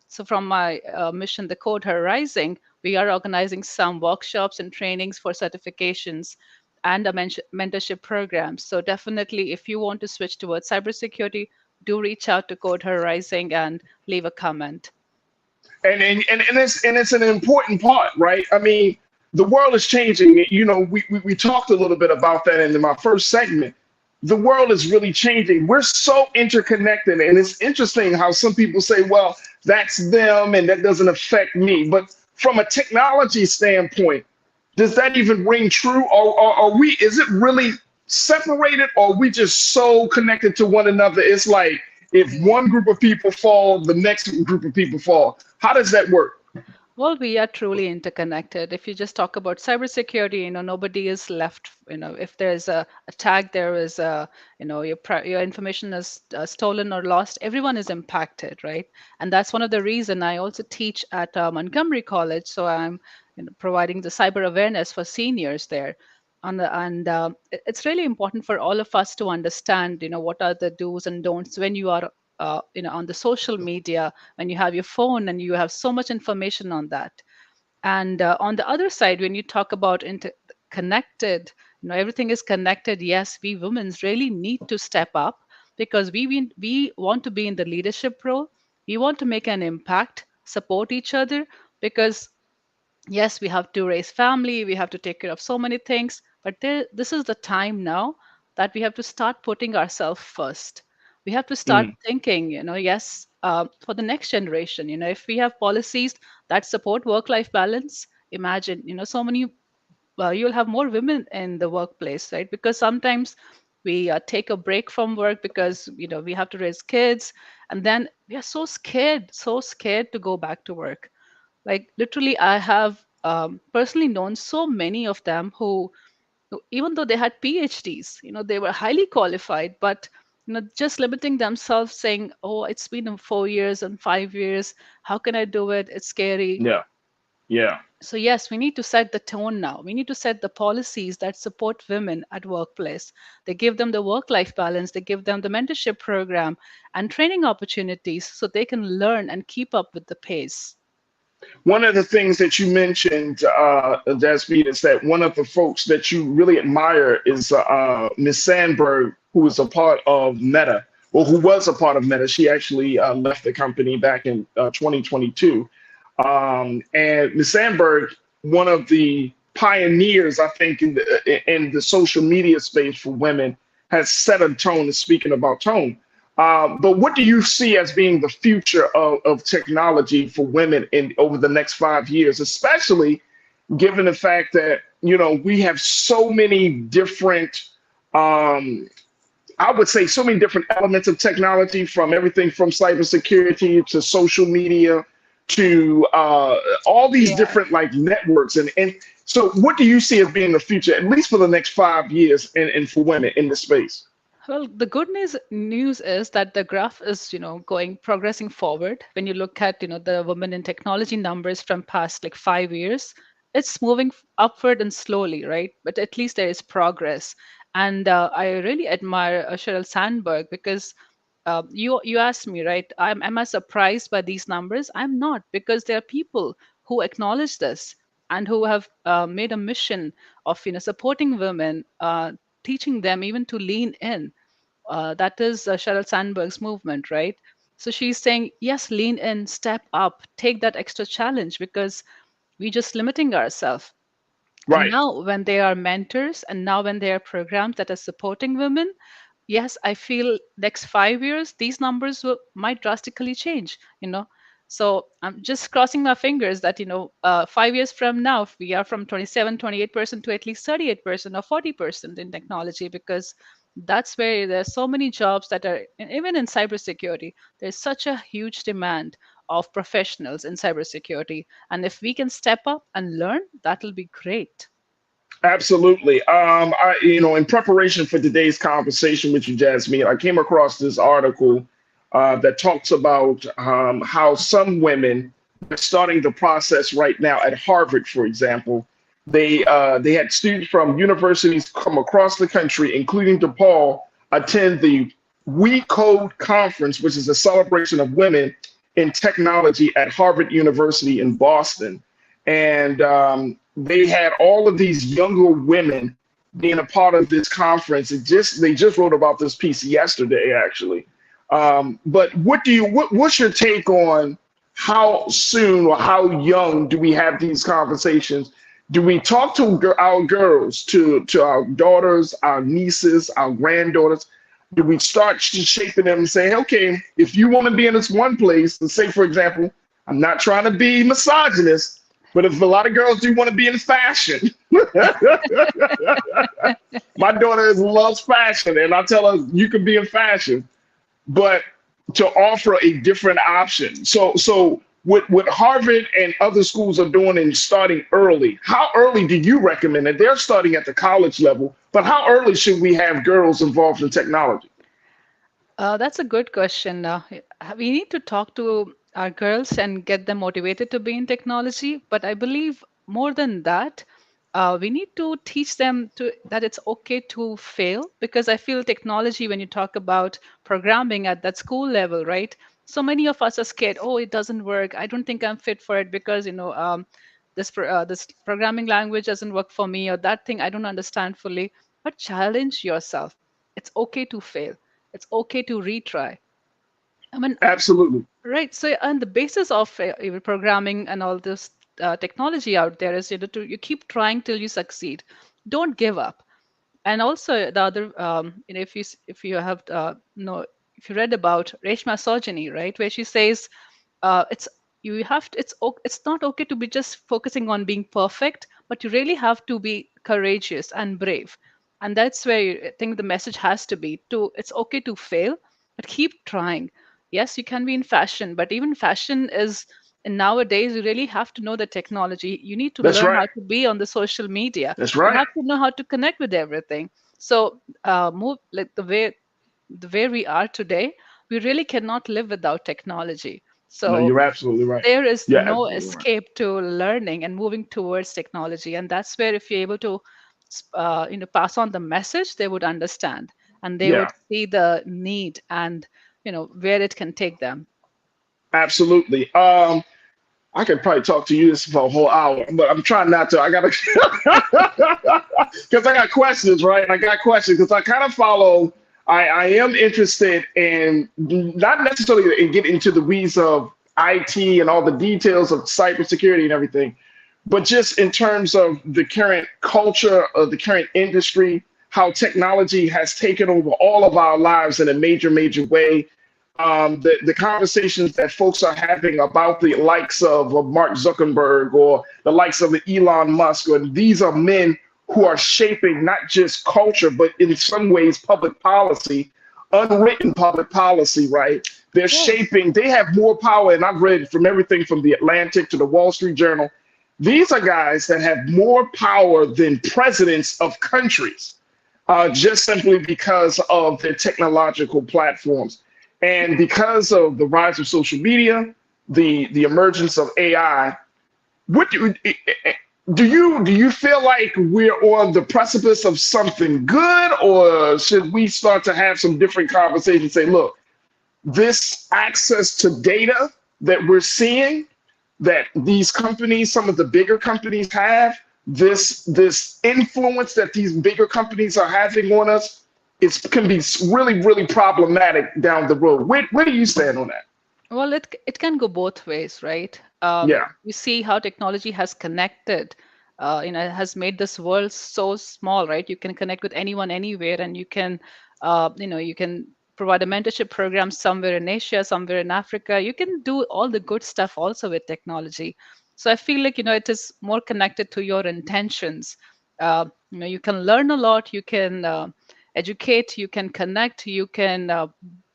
So from my mission, the Code Her Rising, we are organizing some workshops and trainings for certifications and a mentorship program. So definitely, if you want to switch towards cybersecurity, do reach out to Code Her Rising and leave a comment. And it's an important part, right? I mean, the world is changing. We talked a little bit about that in my first segment. The world is really changing. We're so interconnected, and it's interesting how some people say, "Well, that's them, and that doesn't affect me." But from a technology standpoint, does that even ring true? Or are we? Is it really separated, or are we just so connected to one another? It's like if one group of people fall, the next group of people fall. How does that work? Well, we are truly interconnected. If you just talk about cybersecurity, nobody is left. If there's a attack, there is your information is stolen or lost. Everyone is impacted, right? And that's one of the reason I also teach at Montgomery College. So I'm providing the cyber awareness for seniors there. And it's really important for all of us to understand, what are the do's and don'ts when you are on the social media, when you have your phone and you have so much information on that. And on the other side, when you talk about interconnected, everything is connected. Yes, we women really need to step up because we want to be in the leadership role. We want to make an impact, support each other, because yes, we have to raise family, we have to take care of so many things, but this is the time now that we have to start putting ourselves first. We have to start thinking, yes, for the next generation, if we have policies that support work-life balance, imagine, so many, you'll have more women in the workplace, right? Because sometimes we take a break from work because, we have to raise kids, and then we are so scared to go back to work. Like literally, I have personally known so many of them who, even though they had PhDs, they were highly qualified, but just limiting themselves, saying, "Oh, it's been 4 years and 5 years. How can I do it? It's scary." Yeah. Yeah. So yes, we need to set the tone now. We need to set the policies that support women at workplace. They give them the work-life balance. They give them the mentorship program and training opportunities so they can learn and keep up with the pace. One of the things that you mentioned, Jasmine, is that one of the folks that you really admire is Miss Sandberg, who is a part of Meta, or who was a part of Meta. She actually left the company back in 2022. And Miss Sandberg, one of the pioneers, I think, in the social media space for women, has set a tone, is speaking about tone. But what do you see as being the future of technology for women in over the next 5 years, especially given the fact that, we have so many different, I would say so many different elements of technology, from everything from cybersecurity to social media to all these Yeah. different like networks. And so what do you see as being the future, at least for the next 5 years, and for women in this space? Well, the good news is that the graph is, going progressing forward. When you look at, the women in technology numbers from past like 5 years, it's moving upward and slowly, right? But at least there is progress. And I really admire Sheryl Sandberg, because you asked me, right? Am I surprised by these numbers? I'm not, because there are people who acknowledge this and who have made a mission of, supporting women, teaching them even to lean in. That is Sheryl Sandberg's movement, right? So she's saying, yes, lean in, step up, take that extra challenge, because we're just limiting ourselves. And Right. now, when they are mentors, and now when there are programs that are supporting women, yes, I feel next 5 years these numbers might drastically change. So I'm just crossing my fingers that 5 years from now, if we are from 27, 28% to at least 38% or 40% in technology, because that's where there's so many jobs that are, even in cybersecurity, there's such a huge demand of professionals in cybersecurity. And if we can step up and learn, that'll be great. Absolutely. In preparation for today's conversation with you, Jasmine, I came across this article that talks about how some women are starting the process right now at Harvard, for example. They had students from universities come across the country, including DePaul, attend the We Code conference, which is a celebration of women in technology at Harvard University in Boston. And they had all of these younger women being a part of this conference. They just wrote about this piece yesterday, actually. But what's your take on how soon or how young do we have these conversations? Do we talk to our girls, to our daughters, our nieces, our granddaughters? Do we start shaping them and say, okay, if you want to be in this one place, let's say, for example, I'm not trying to be misogynist, but if a lot of girls do want to be in fashion, my daughter loves fashion, and I tell her you can be in fashion, but to offer a different option. So what Harvard and other schools are doing and starting early, how early do you recommend it? They're starting at the college level, but how early should we have girls involved in technology? That's a good question. We need to talk to our girls and get them motivated to be in technology. But I believe more than that, we need to teach them that it's okay to fail, because I feel technology, when you talk about programming at that school level, right? So many of us are scared. Oh, it doesn't work. I don't think I'm fit for it, because this programming language doesn't work for me, or that thing I don't understand fully. But challenge yourself. It's okay to fail. It's okay to retry. I mean, Absolutely. right. So, and the basis of even programming and all this technology out there is, you keep trying till you succeed. Don't give up. And also the other, if you have if you read about Reshma Saujani, right, where she says, it's you have to, it's not okay to be just focusing on being perfect, but you really have to be courageous and brave. And that's where I think the message has to be to, it's okay to fail, but keep trying. Yes, you can be in fashion, but even fashion is And nowadays, you really have to know the technology. You need to That's learn how right. to be on the social media. That's You right. have to know how to connect with everything. So, move like the way we are today, we really cannot live without technology. No, So you're absolutely right. there is You're no absolutely right. escape to learning and moving towards technology, and that's where if you're able to pass on the message, they would understand and they Yeah, would see the need and where it can take them. absolutely. I could probably talk to you this for a whole hour, but I'm trying not to. I gotta, because I got questions, right? I got questions because I kind of follow. I am interested in not necessarily in getting into the weeds of IT and all the details of cybersecurity and everything, but just in terms of the current culture of the current industry, how technology has taken over all of our lives in a major way. The conversations that folks are having about the likes of Mark Zuckerberg or the likes of Elon Musk, or these are men who are shaping not just culture, but in some ways public policy, unwritten public policy, right? They're shaping, they have more power. And I've read from everything from the Atlantic to the Wall Street Journal. These are guys that have more power than presidents of countries, just simply because of their technological platforms. And because of the rise of social media, the emergence of AI, what do you feel like we're on the precipice of something good, or should we start to have some different conversations? Say, look, this access to data that we're seeing, that these companies, some of the bigger companies have, this influence that these bigger companies are having on us, it can be really problematic down the road. Where do you stand on that? Well, it can go both ways, right? Yeah. You see how technology has connected, has made this world so small, right? You can connect with anyone anywhere, and you can provide a mentorship program somewhere in Asia, somewhere in Africa. You can do all the good stuff also with technology. So I feel like it is more connected to your intentions. You can learn a lot. You can educate. You can connect. You can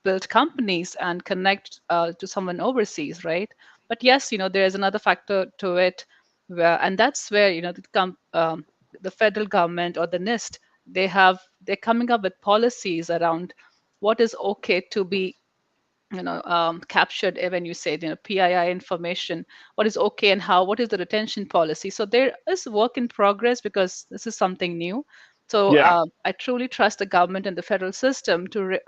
build companies and connect to someone overseas, right? But yes, there is another factor to it, and that's where the federal government or the NIST, they're coming up with policies around what is okay to be captured when you say PII information, what is okay and how, what is the retention policy. So there is work in progress because this is something new. So Yeah. I truly trust the government and the federal system to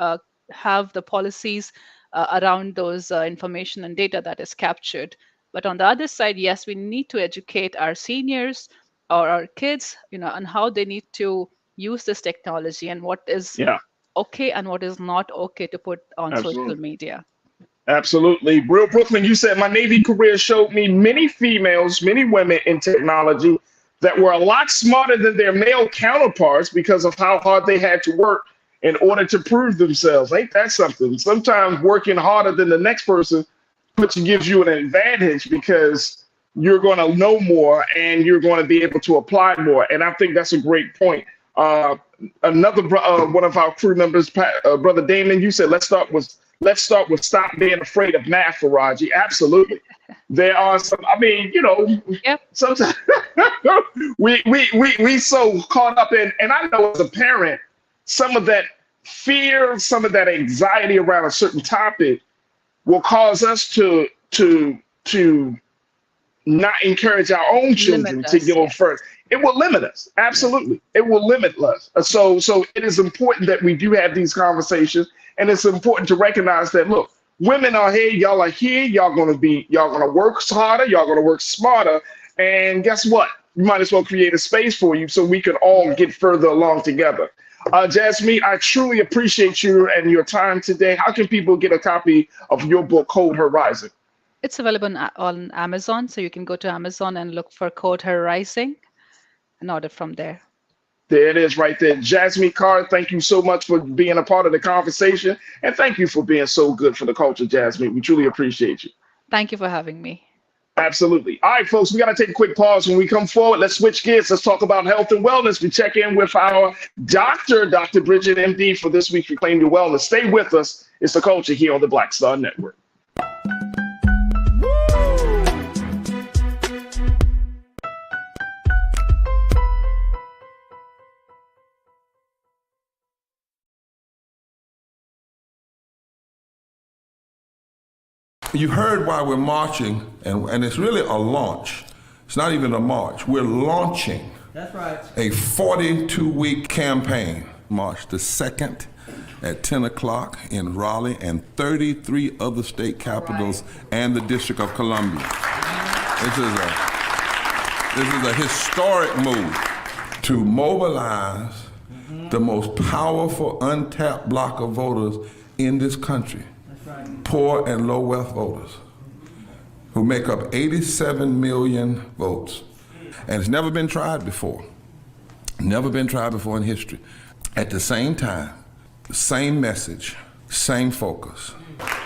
have the policies around those information and data that is captured. But on the other side, yes, we need to educate our seniors or our kids, on how they need to use this technology and what is Yeah. okay and what is not okay to put on social Absolutely. media. Absolutely. Real Brooklyn, you said my Navy career showed me many females, many women in technology that were a lot smarter than their male counterparts because of how hard they had to work in order to prove themselves. Ain't that something? Sometimes working harder than the next person gives you an advantage because you're going to know more and you're going to be able to apply more. And I think that's a great point. Another one of our crew members, Brother Damon, you said let's start with stop being afraid of math, Farajii. Absolutely. There are some, I mean, Yep. sometimes we so caught up in, and I know as a parent, some of that fear, some of that anxiety around a certain topic will cause us to not encourage our own children to go first. It will limit us. Absolutely. It will limit us. So it is important that we do have these conversations. And it's important to recognize that, look, women are here, y'all are here, y'all gonna work harder, y'all gonna work smarter. And guess what? You might as well create a space for you so we can all get further along together. Jasmine, I truly appreciate you and your time today. How can people get a copy of your book, Code Horizon? It's available on Amazon, so you can go to Amazon and look for Code Horizon and order from there. There it is right there. Jasmine Carr, thank you so much for being a part of the conversation. And thank you for being so good for the culture, Jasmine. We truly appreciate you. Thank you for having me. Absolutely. All right, folks, we got to take a quick pause. When we come forward, let's switch gears. Let's talk about health and wellness. We check in with our doctor, Dr. Bridget, MD, for this week's Reclaim Your Wellness. Stay with us. It's the culture here on the Black Star Network. You heard why we're marching, and it's really a launch. It's not even a march. We're launching a 42-week campaign, March the 2nd at 10 o'clock in Raleigh and 33 other state capitals and the District of Columbia. This is a historic move to mobilize the most powerful untapped block of voters in this country, poor and low wealth voters, who make up 87 million votes. And it's never been tried before. Never been tried before in history. At the same time, the same message, same focus.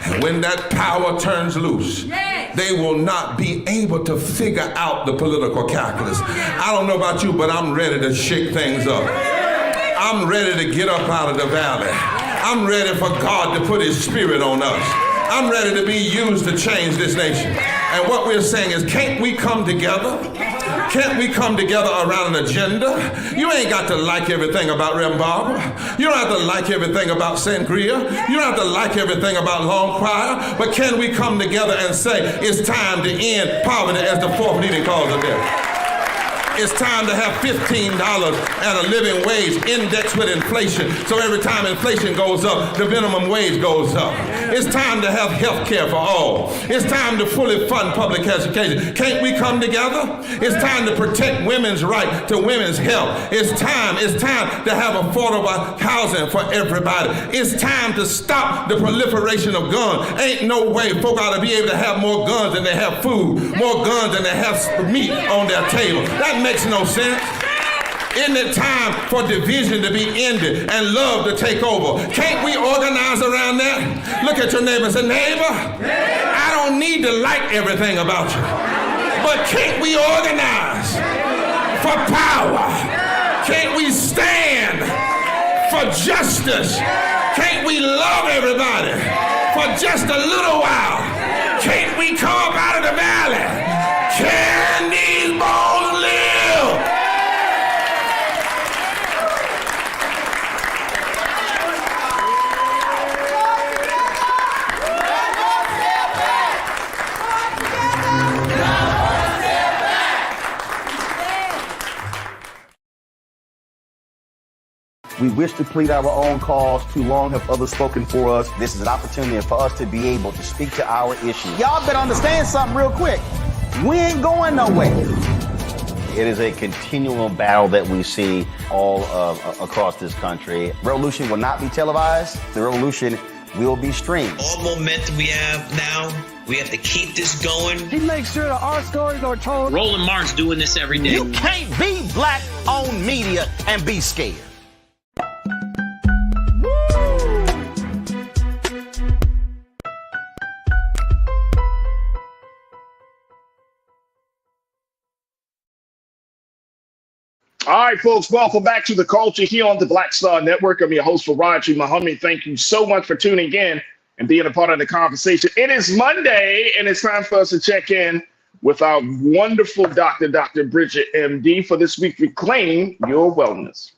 And when that power turns loose, they will not be able to figure out the political calculus. I don't know about you, but I'm ready to shake things up. I'm ready to get up out of the valley. I'm ready for God to put his spirit on us. I'm ready to be used to change this nation. And what we're saying is, can't we come together? Can't we come together around an agenda? You ain't got to like everything about Rem Barber. You don't have to like everything about Sangria. You don't have to like everything about Long Choir. But can we come together and say, it's time to end poverty as the fourth leading cause of death? It's time to have $15 and a living wage indexed with inflation. So every time inflation goes up, the minimum wage goes up. It's time to have health care for all. It's time to fully fund public education. Can't we come together? It's time to protect women's right to women's health. It's time to have affordable housing for everybody. It's time to stop the proliferation of guns. Ain't no way folk ought to be able to have more guns than they have food, more guns than they have meat on their table. That makes no sense. Isn't it time for division to be ended and love to take over? Can't we organize around that? Look at your neighbor and say, neighbor, I don't need to like everything about you, but can't we organize for power? Can't we stand for justice? Can't we love everybody for just a little while? Can't we come up out of the valley? Can these bones live? We wish to plead our own cause. Too long have others spoken for us. This is an opportunity for us to be able to speak to our issues. Y'all better understand something real quick. We ain't going nowhere. It is a continual battle that we see all across this country. Revolution will not be televised. The revolution will be streamed. All momentum we have now, we have to keep this going. He makes sure that our stories are told. Roland Martin's doing this every day. You can't be black-owned media and be scared. All right, folks, welcome back to The Culture here on the Black Star Network. I'm your host, Farajii Muhammad. Thank you so much for tuning in and being a part of the conversation. It is Monday, and it's time for us to check in with our wonderful doctor, Dr. Bridget, MD, for this week, Reclaim Your Wellness.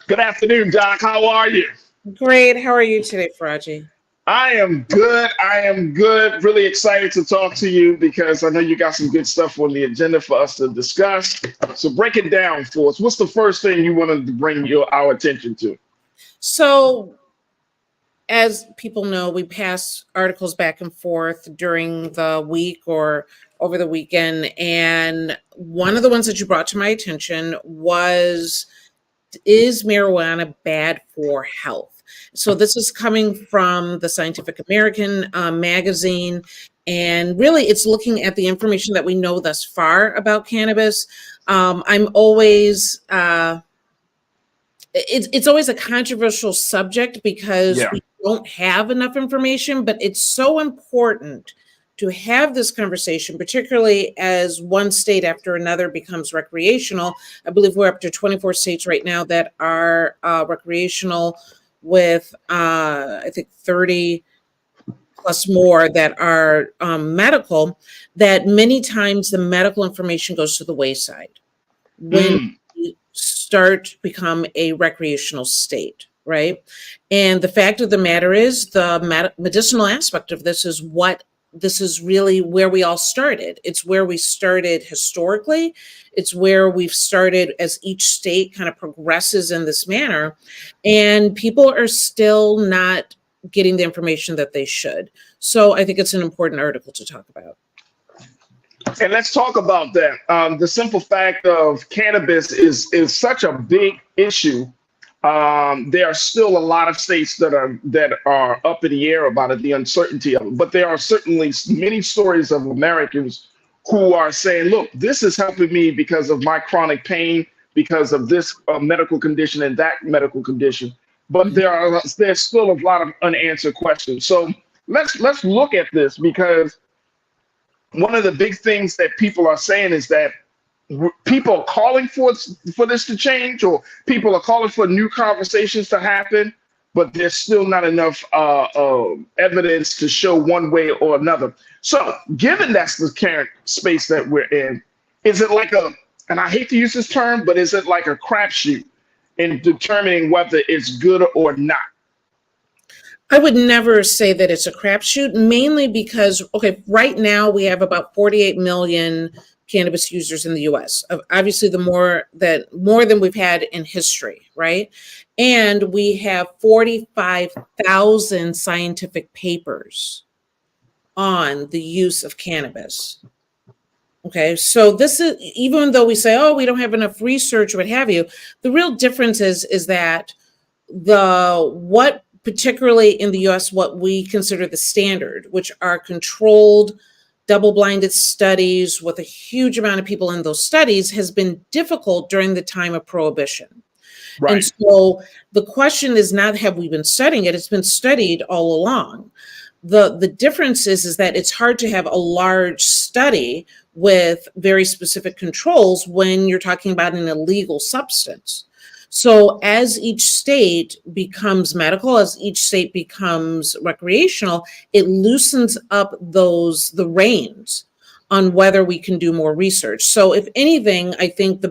Good afternoon, Doc. How are you? Great. How are you today, Farajii? I am good. I am good. Really excited to talk to you because I know you got some good stuff on the agenda for us to discuss. So break it down for us. What's the first thing you wanted to bring our attention to? So, as people know, we pass articles back and forth during the week or over the weekend. And one of the ones that you brought to my attention was, is marijuana bad for health? So this is coming from the Scientific American magazine, and really it's looking at the information that we know thus far about cannabis. I'm always, it's always a controversial subject because we don't have enough information, but it's so important to have this conversation, particularly as one state after another becomes recreational. I believe we're up to 24 states right now that are recreational, with I think 30 plus more that are medical, that many times the medical information goes to the wayside when we start to become a recreational state, right? And the fact of the matter is the medicinal aspect of this is really where we all started. It's where we started historically. It's where we've started as each state kind of progresses in this manner. And people are still not getting the information that they should. So I think it's an important article to talk about. And let's talk about that. The simple fact of cannabis is such a big issue. There are still a lot of states that are up in the air about it, the uncertainty of it. But there are certainly many stories of Americans who are saying, look, this is helping me because of my chronic pain, because of this medical condition and that medical condition. But there's still a lot of unanswered questions. So let's look at this, because one of the big things that people are saying is that people are calling for this to change, or people are calling for new conversations to happen, but there's still not enough evidence to show one way or another. So given that's the current space that we're in, is it like and I hate to use this term, but is it like a crapshoot in determining whether it's good or not? I would never say that it's a crapshoot, mainly because, okay, right now we have about 48 million cannabis users in the US. Obviously, more than we've had in history, right? And we have 45,000 scientific papers on the use of cannabis. Okay, so this is, even though we say, oh, we don't have enough research, what have you, the real difference is that what particularly in the US, what we consider the standard, which are controlled, double-blinded studies with a huge amount of people in those studies, has been difficult during the time of prohibition. Right. And so the question is not, have we been studying it? It's been studied all along. The difference is that it's hard to have a large study with very specific controls when you're talking about an illegal substance. So as each state becomes medical, as each state becomes recreational, it loosens up the reins on whether we can do more research. So if anything, I think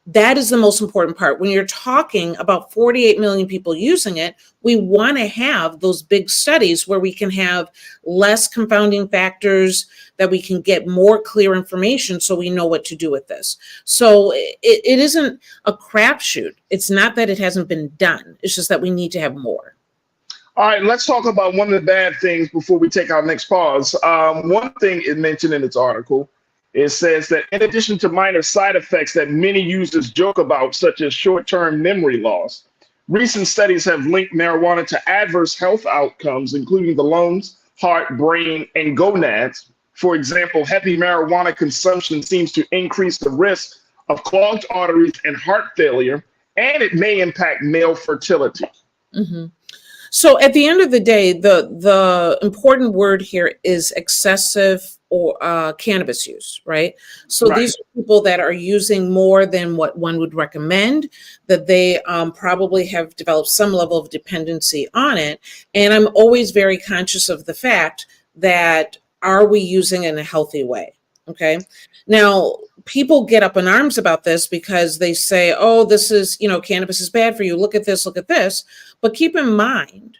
that is the most important part. When you're talking about 48 million people using it, we want to have those big studies where we can have less confounding factors, that we can get more clear information so we know what to do with this. So it isn't a crapshoot. It's not that it hasn't been done. It's just that we need to have more. All right, let's talk about one of the bad things before we take our next pause. One thing it mentioned in its article, it says that in addition to minor side effects that many users joke about, such as short-term memory loss, recent studies have linked marijuana to adverse health outcomes, including the lungs, heart, brain, and gonads. For example, heavy marijuana consumption seems to increase the risk of clogged arteries and heart failure, and it may impact male fertility. Mm-hmm. So at the end of the day, the important word here is excessive or cannabis use, right? So These are people that are using more than what one would recommend, that they probably have developed some level of dependency on it. And I'm always very conscious of the fact that, are we using it in a healthy way? Okay. Now, people get up in arms about this because they say, oh, this is, cannabis is bad for you. Look at this, look at this. But keep in mind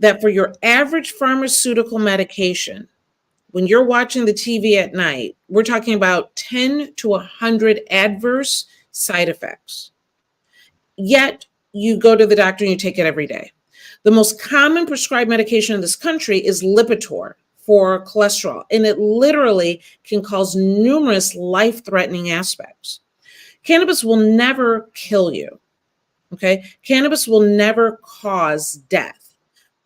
that for your average pharmaceutical medication, when you're watching the TV at night, we're talking about 10 to 100 adverse side effects. Yet you go to the doctor and you take it every day. The most common prescribed medication in this country is Lipitor for cholesterol, and it literally can cause numerous life-threatening aspects. Cannabis will never kill you, okay? Cannabis will never cause death.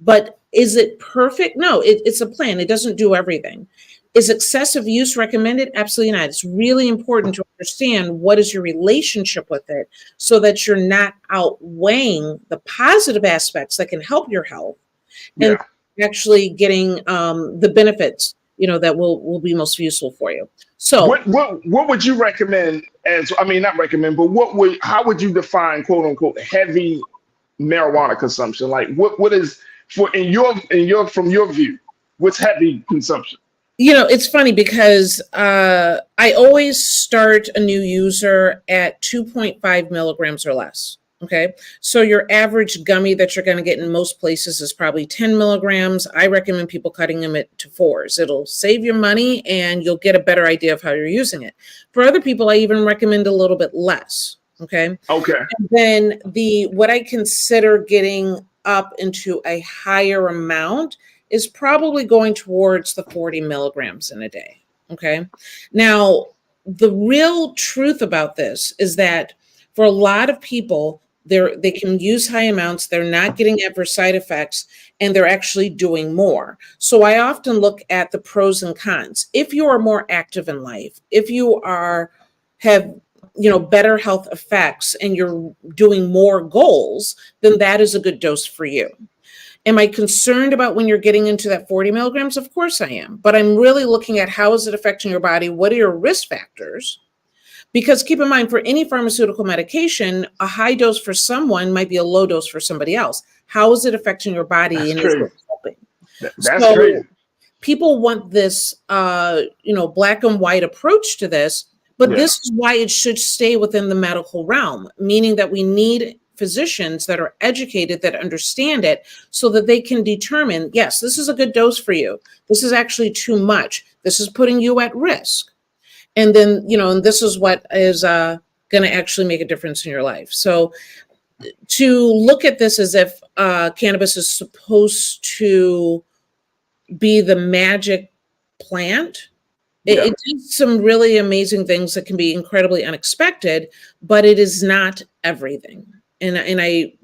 But is it perfect? No, it's a plan. It doesn't do everything. Is excessive use recommended? Absolutely not. It's really important to understand what is your relationship with it so that you're not outweighing the positive aspects that can help your health and actually getting the benefits, that will be most useful for you. So what would you recommend not recommend, but how would you define quote unquote heavy marijuana consumption? Like what is from your view, with heavy consumption? You know, it's funny because I always start a new user at 2.5 milligrams or less. Okay. So your average gummy that you're going to get in most places is probably 10 milligrams. I recommend people cutting them to 4s. It'll save you money and you'll get a better idea of how you're using it. For other people, I even recommend a little bit less. Okay. Okay. And then what I consider getting up into a higher amount is probably going towards the 40 milligrams in a day. Okay. Now, the real truth about this is that for a lot of people, they can use high amounts, they're not getting adverse side effects, and they're actually doing more. So I often look at the pros and cons. If you are more active in life, if you have better health effects and you're doing more goals, then that is a good dose for you. Am I concerned about when you're getting into that 40 milligrams? Of course I am. But I'm really looking at how is it affecting your body? What are your risk factors? Because keep in mind, for any pharmaceutical medication, a high dose for someone might be a low dose for somebody else. How is it affecting your body? That's and crazy. Is it helping? That's crazy. People want this, black and white approach to this, but this is why it should stay within the medical realm, meaning that we need physicians that are educated, that understand it, so that they can determine, yes, this is a good dose for you. This is actually too much. This is putting you at risk. And then, and this is what is going to actually make a difference in your life. So to look at this as if cannabis is supposed to be the magic plant, it does some really amazing things that can be incredibly unexpected, but it is not everything. And I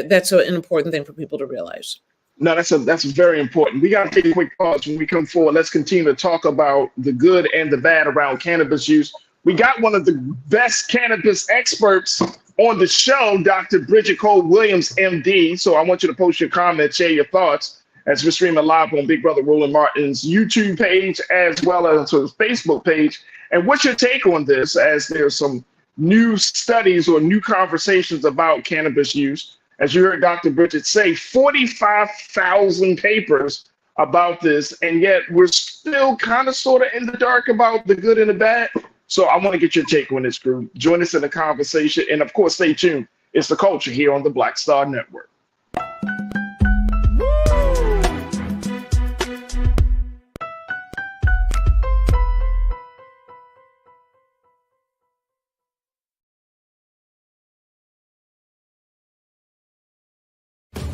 that's an important thing for people to realize. No, that's very important. We got to take a quick pause. When we come forward, let's continue to talk about the good and the bad around cannabis use. We got one of the best cannabis experts on the show, Dr. Bridget Cole-Williams, MD. So I want you to post your comments, share your thoughts as we're streaming live on Big Brother Roland Martin's YouTube page as well as his Facebook page. And what's your take on this, as there's some new studies or new conversations about cannabis use? As you heard Dr. Bridget say, 45,000 papers about this, and yet we're still kind of sort of in the dark about the good and the bad. So I want to get your take on this, group. Join us in the conversation, and of course, stay tuned. It's The Culture here on the Black Star Network.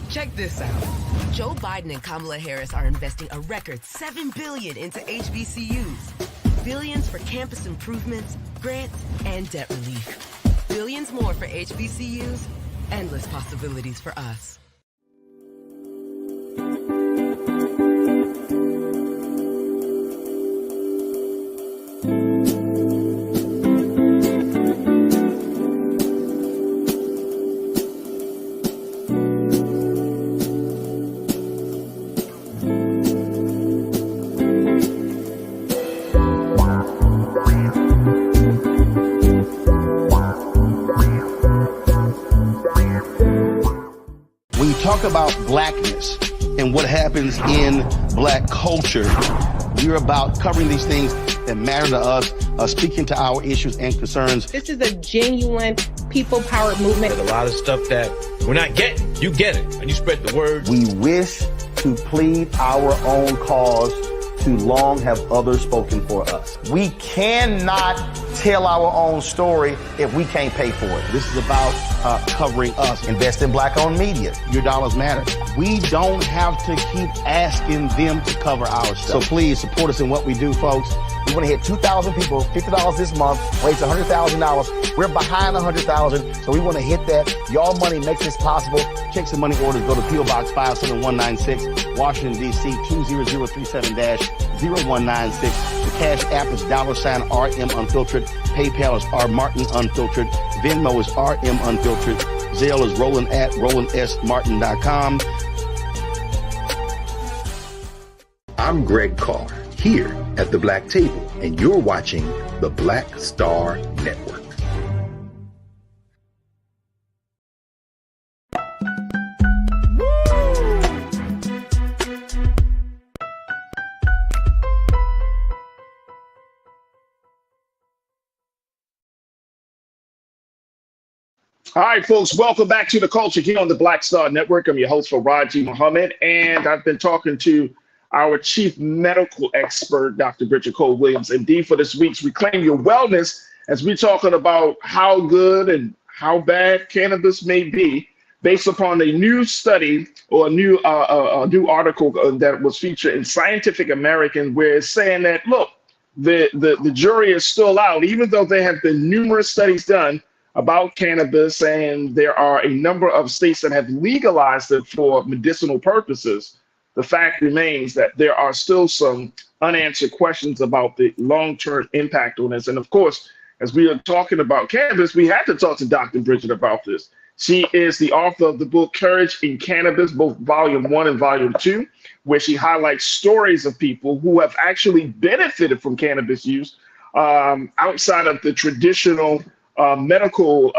Check this out. Joe Biden and Kamala Harris are investing a record $7 billion into HBCUs. Billions for campus improvements, grants, and debt relief. Billions more for HBCUs. Endless possibilities for us. Talk about blackness and what happens in black culture. We're about covering these things that matter to us, speaking to our issues and concerns. This is a genuine people-powered movement. There's a lot of stuff that we're not getting. You get it, and you spread the word. We wish to plead our own cause. Too long have others spoken for us. We cannot tell our own story if we can't pay for it. This is about covering us. Invest in black-owned media. Your dollars matter. We don't have to keep asking them to cover our stuff. So please support us in what we do, folks. We want to hit 2,000 people, $50 this month, raise $100,000. We're behind 100,000, so we want to hit that. Y'all money makes this possible. Check some money orders. Go to P.O. Box 57196, Washington, D.C. 20037-0196. The Cash App is $RM Unfiltered. PayPal is R Martin Unfiltered. Venmo is RM Unfiltered. Zelle is Roland at RolandSMartin.com. I'm Greg Carr, here at the Black Table, and you're watching the Black Star Network. All right, folks, welcome back to the culture here on the Black Star Network. I'm your host, Farajii Muhammad, and I've been talking to our chief medical expert, Dr. Bridget Cole-Williams, MD, for this week's Reclaim Your Wellness, as we're talking about how good and how bad cannabis may be based upon a new study or a new article that was featured in Scientific American, where it's saying that, look, the jury is still out, even though there have been numerous studies done about cannabis, and there are a number of states that have legalized it for medicinal purposes. The fact remains that there are still some unanswered questions about the long-term impact on this. And of course, as we are talking about cannabis, we had to talk to Dr. Bridget about this. She is the author of the book Courage in Cannabis, both Volume 1 and Volume 2, where she highlights stories of people who have actually benefited from cannabis use outside of the traditional medical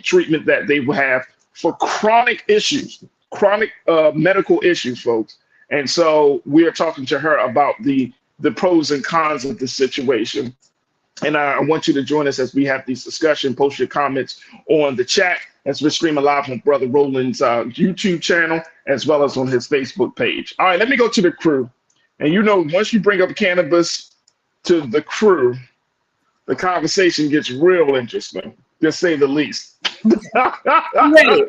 treatment that they will have for chronic issues, chronic medical issues, folks. And so we are talking to her about the pros and cons of the situation. And I want you to join us as we have this discussion. Post your comments on the chat as we're streaming live on Brother Roland's YouTube channel, as well as on his Facebook page. All right, let me go to the crew. And you know, once you bring up cannabis to the crew, the conversation gets real interesting, to say the least. I'm ready.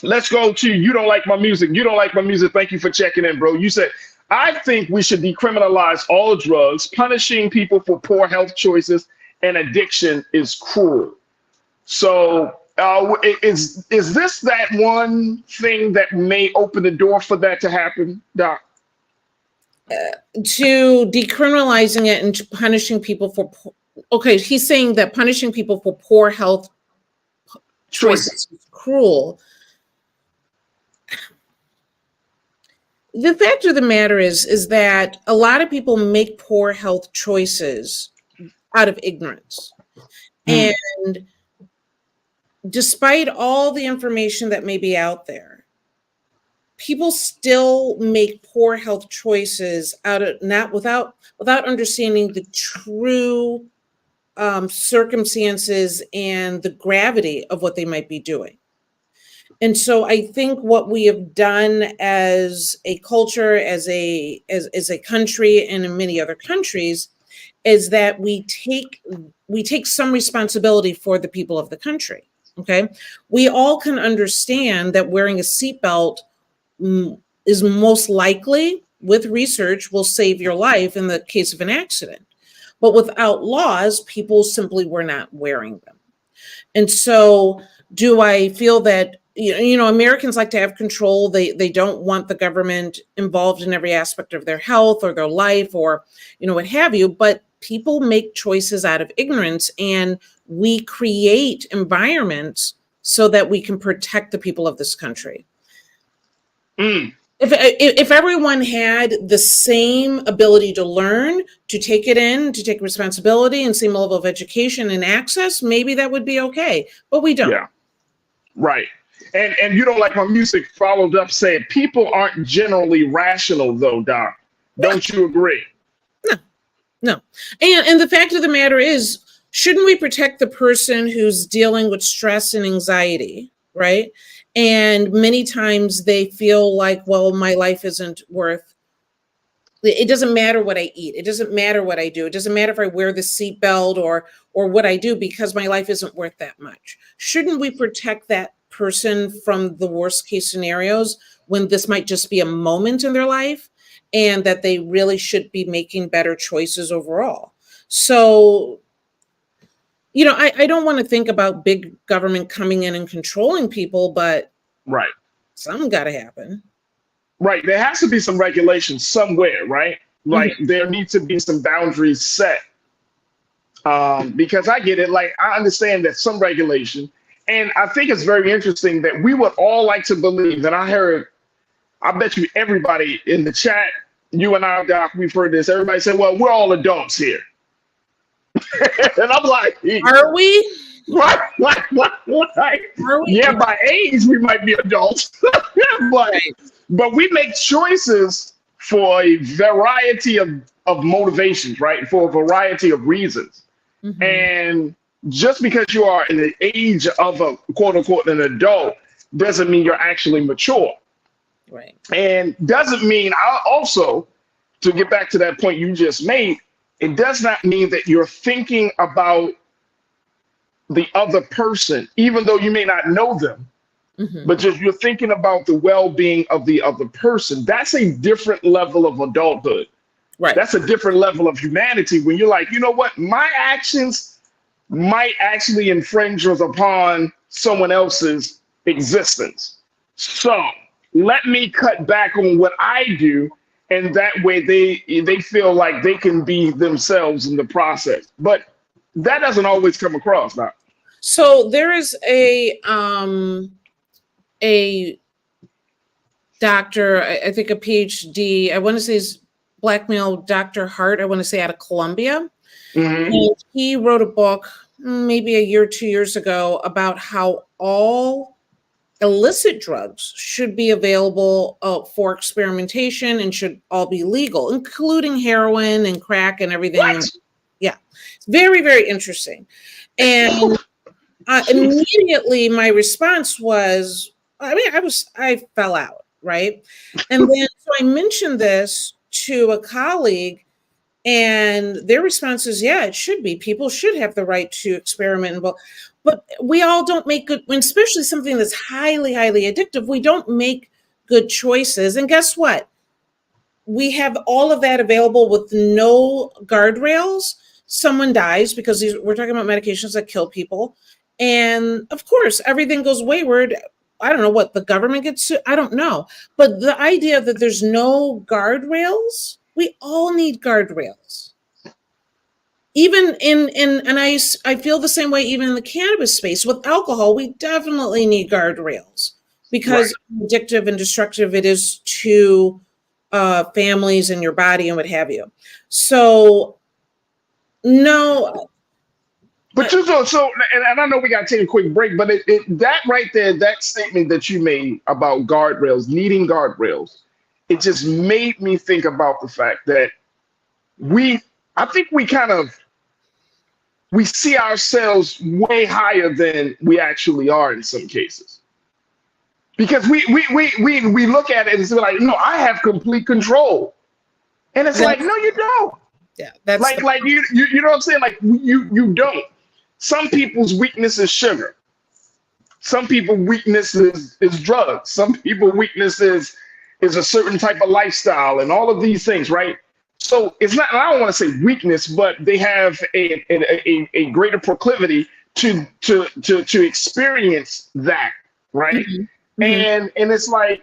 Let's go to You Don't Like My Music. You Don't Like My Music. Thank you for checking in, bro. You said, I think we should decriminalize all drugs. Punishing people for poor health choices and addiction is cruel. So is this that one thing that may open the door for that to happen, Doc? To decriminalizing it and punishing people for, okay, he's saying that punishing people for poor health choices is cruel. The fact of the matter is that a lot of people make poor health choices out of ignorance. And despite all the information that may be out there, people still make poor health choices out of without understanding the true circumstances and the gravity of what they might be doing. And so I think what we have done as a culture, as a country, and in many other countries, is that we take some responsibility for the people of the country. Okay, we all can understand that wearing a seatbelt is most likely, with research, will save your life in the case of an accident. But without laws, people simply were not wearing them. And so do I feel that, you know, Americans like to have control. They don't want the government involved in every aspect of their health or their life or, you know, what have you. But people make choices out of ignorance, and we create environments so that we can protect the people of this country. If everyone had the same ability to learn, to take it in, to take responsibility, and same level of education and access, maybe that would be okay. But we don't. Yeah, right. And You Don't Like My Music followed up saying people aren't generally rational, though, Doc. Don't you agree? No. And the fact of the matter is, shouldn't we protect the person who's dealing with stress and anxiety, right? And many times they feel like, well, my life isn't worth, it doesn't matter what I eat. It doesn't matter what I do. It doesn't matter if I wear the seatbelt or what I do, because my life isn't worth that much. Shouldn't we protect that person from the worst case scenarios when this might just be a moment in their life and that they really should be making better choices overall? So, you know, I don't want to think about big government coming in and controlling people, but right, something got to happen. Right. There has to be some regulation somewhere, right? Like there needs to be some boundaries set. Because I get it. Like, I understand that some regulation. And I think it's very interesting that we would all like to believe, and I bet you everybody in the chat, you and I, Doc, we've heard this. Everybody said, well, we're all adults here. And I'm like, are we? Right. Yeah, by age, we might be adults. But we make choices for a variety of motivations, right? For a variety of reasons. Mm-hmm. And just because you are in the age of a quote unquote an adult doesn't mean you're actually mature. Right. And doesn't mean, I also, to get back to that point you just made, it does not mean that you're thinking about the other person, even though you may not know them, Mm-hmm. but just you're thinking about the well-being of the other person. That's a different level of adulthood. Right. That's a different level of humanity when you're like, you know what, my actions might actually infringe upon someone else's existence. So let me cut back on what I do, and that way they feel like they can be themselves in the process. But that doesn't always come across now. So there is a doctor, I think a PhD, I want to say is black male, Dr. Hart, I want to say out of Columbia. Mm-hmm. And he wrote a book maybe a year, 2 years ago about how all illicit drugs should be available for experimentation and should all be legal, including heroin and crack and everything. What? Yeah, it's very, very interesting. And immediately my response was, I fell out, right? And then so I mentioned this to a colleague, and their response is, yeah, it should be. People should have the right to experiment. But we all don't make good, especially something that's highly, highly addictive, we don't make good choices. And guess what? We have all of that available with no guardrails. Someone dies because we're talking about medications that kill people. And of course, everything goes wayward. I don't know what the government gets to. I don't know. But the idea that there's no guardrails, we all need guardrails. Even and I feel the same way even in the cannabis space. With alcohol, we definitely need guardrails because right. Addictive and destructive it is to families and your body and what have you. So no. But and I know we got to take a quick break, but that right there, that statement that you made about guardrails, needing guardrails, it just made me think about the fact that I think we see ourselves way higher than we actually are in some cases. Because we look at it and it's like, no, I have complete control. And it's like, no, you don't. Yeah, that's like you know what I'm saying? Like you don't. Some people's weakness is sugar. Some people's weakness is drugs. Some people's weakness is a certain type of lifestyle and all of these things, right? So it's not, I don't want to say weakness, but they have a greater proclivity to experience that, right? Mm-hmm. And it's like,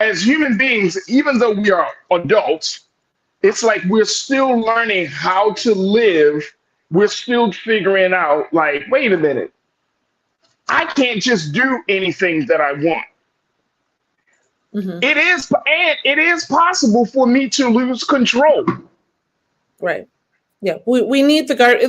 as human beings, even though we are adults, it's like we're still learning how to live. We're still figuring out, like, wait a minute, I can't just do anything that I want. Mm-hmm. It is possible for me to lose control. Right. Yeah, we need the guard.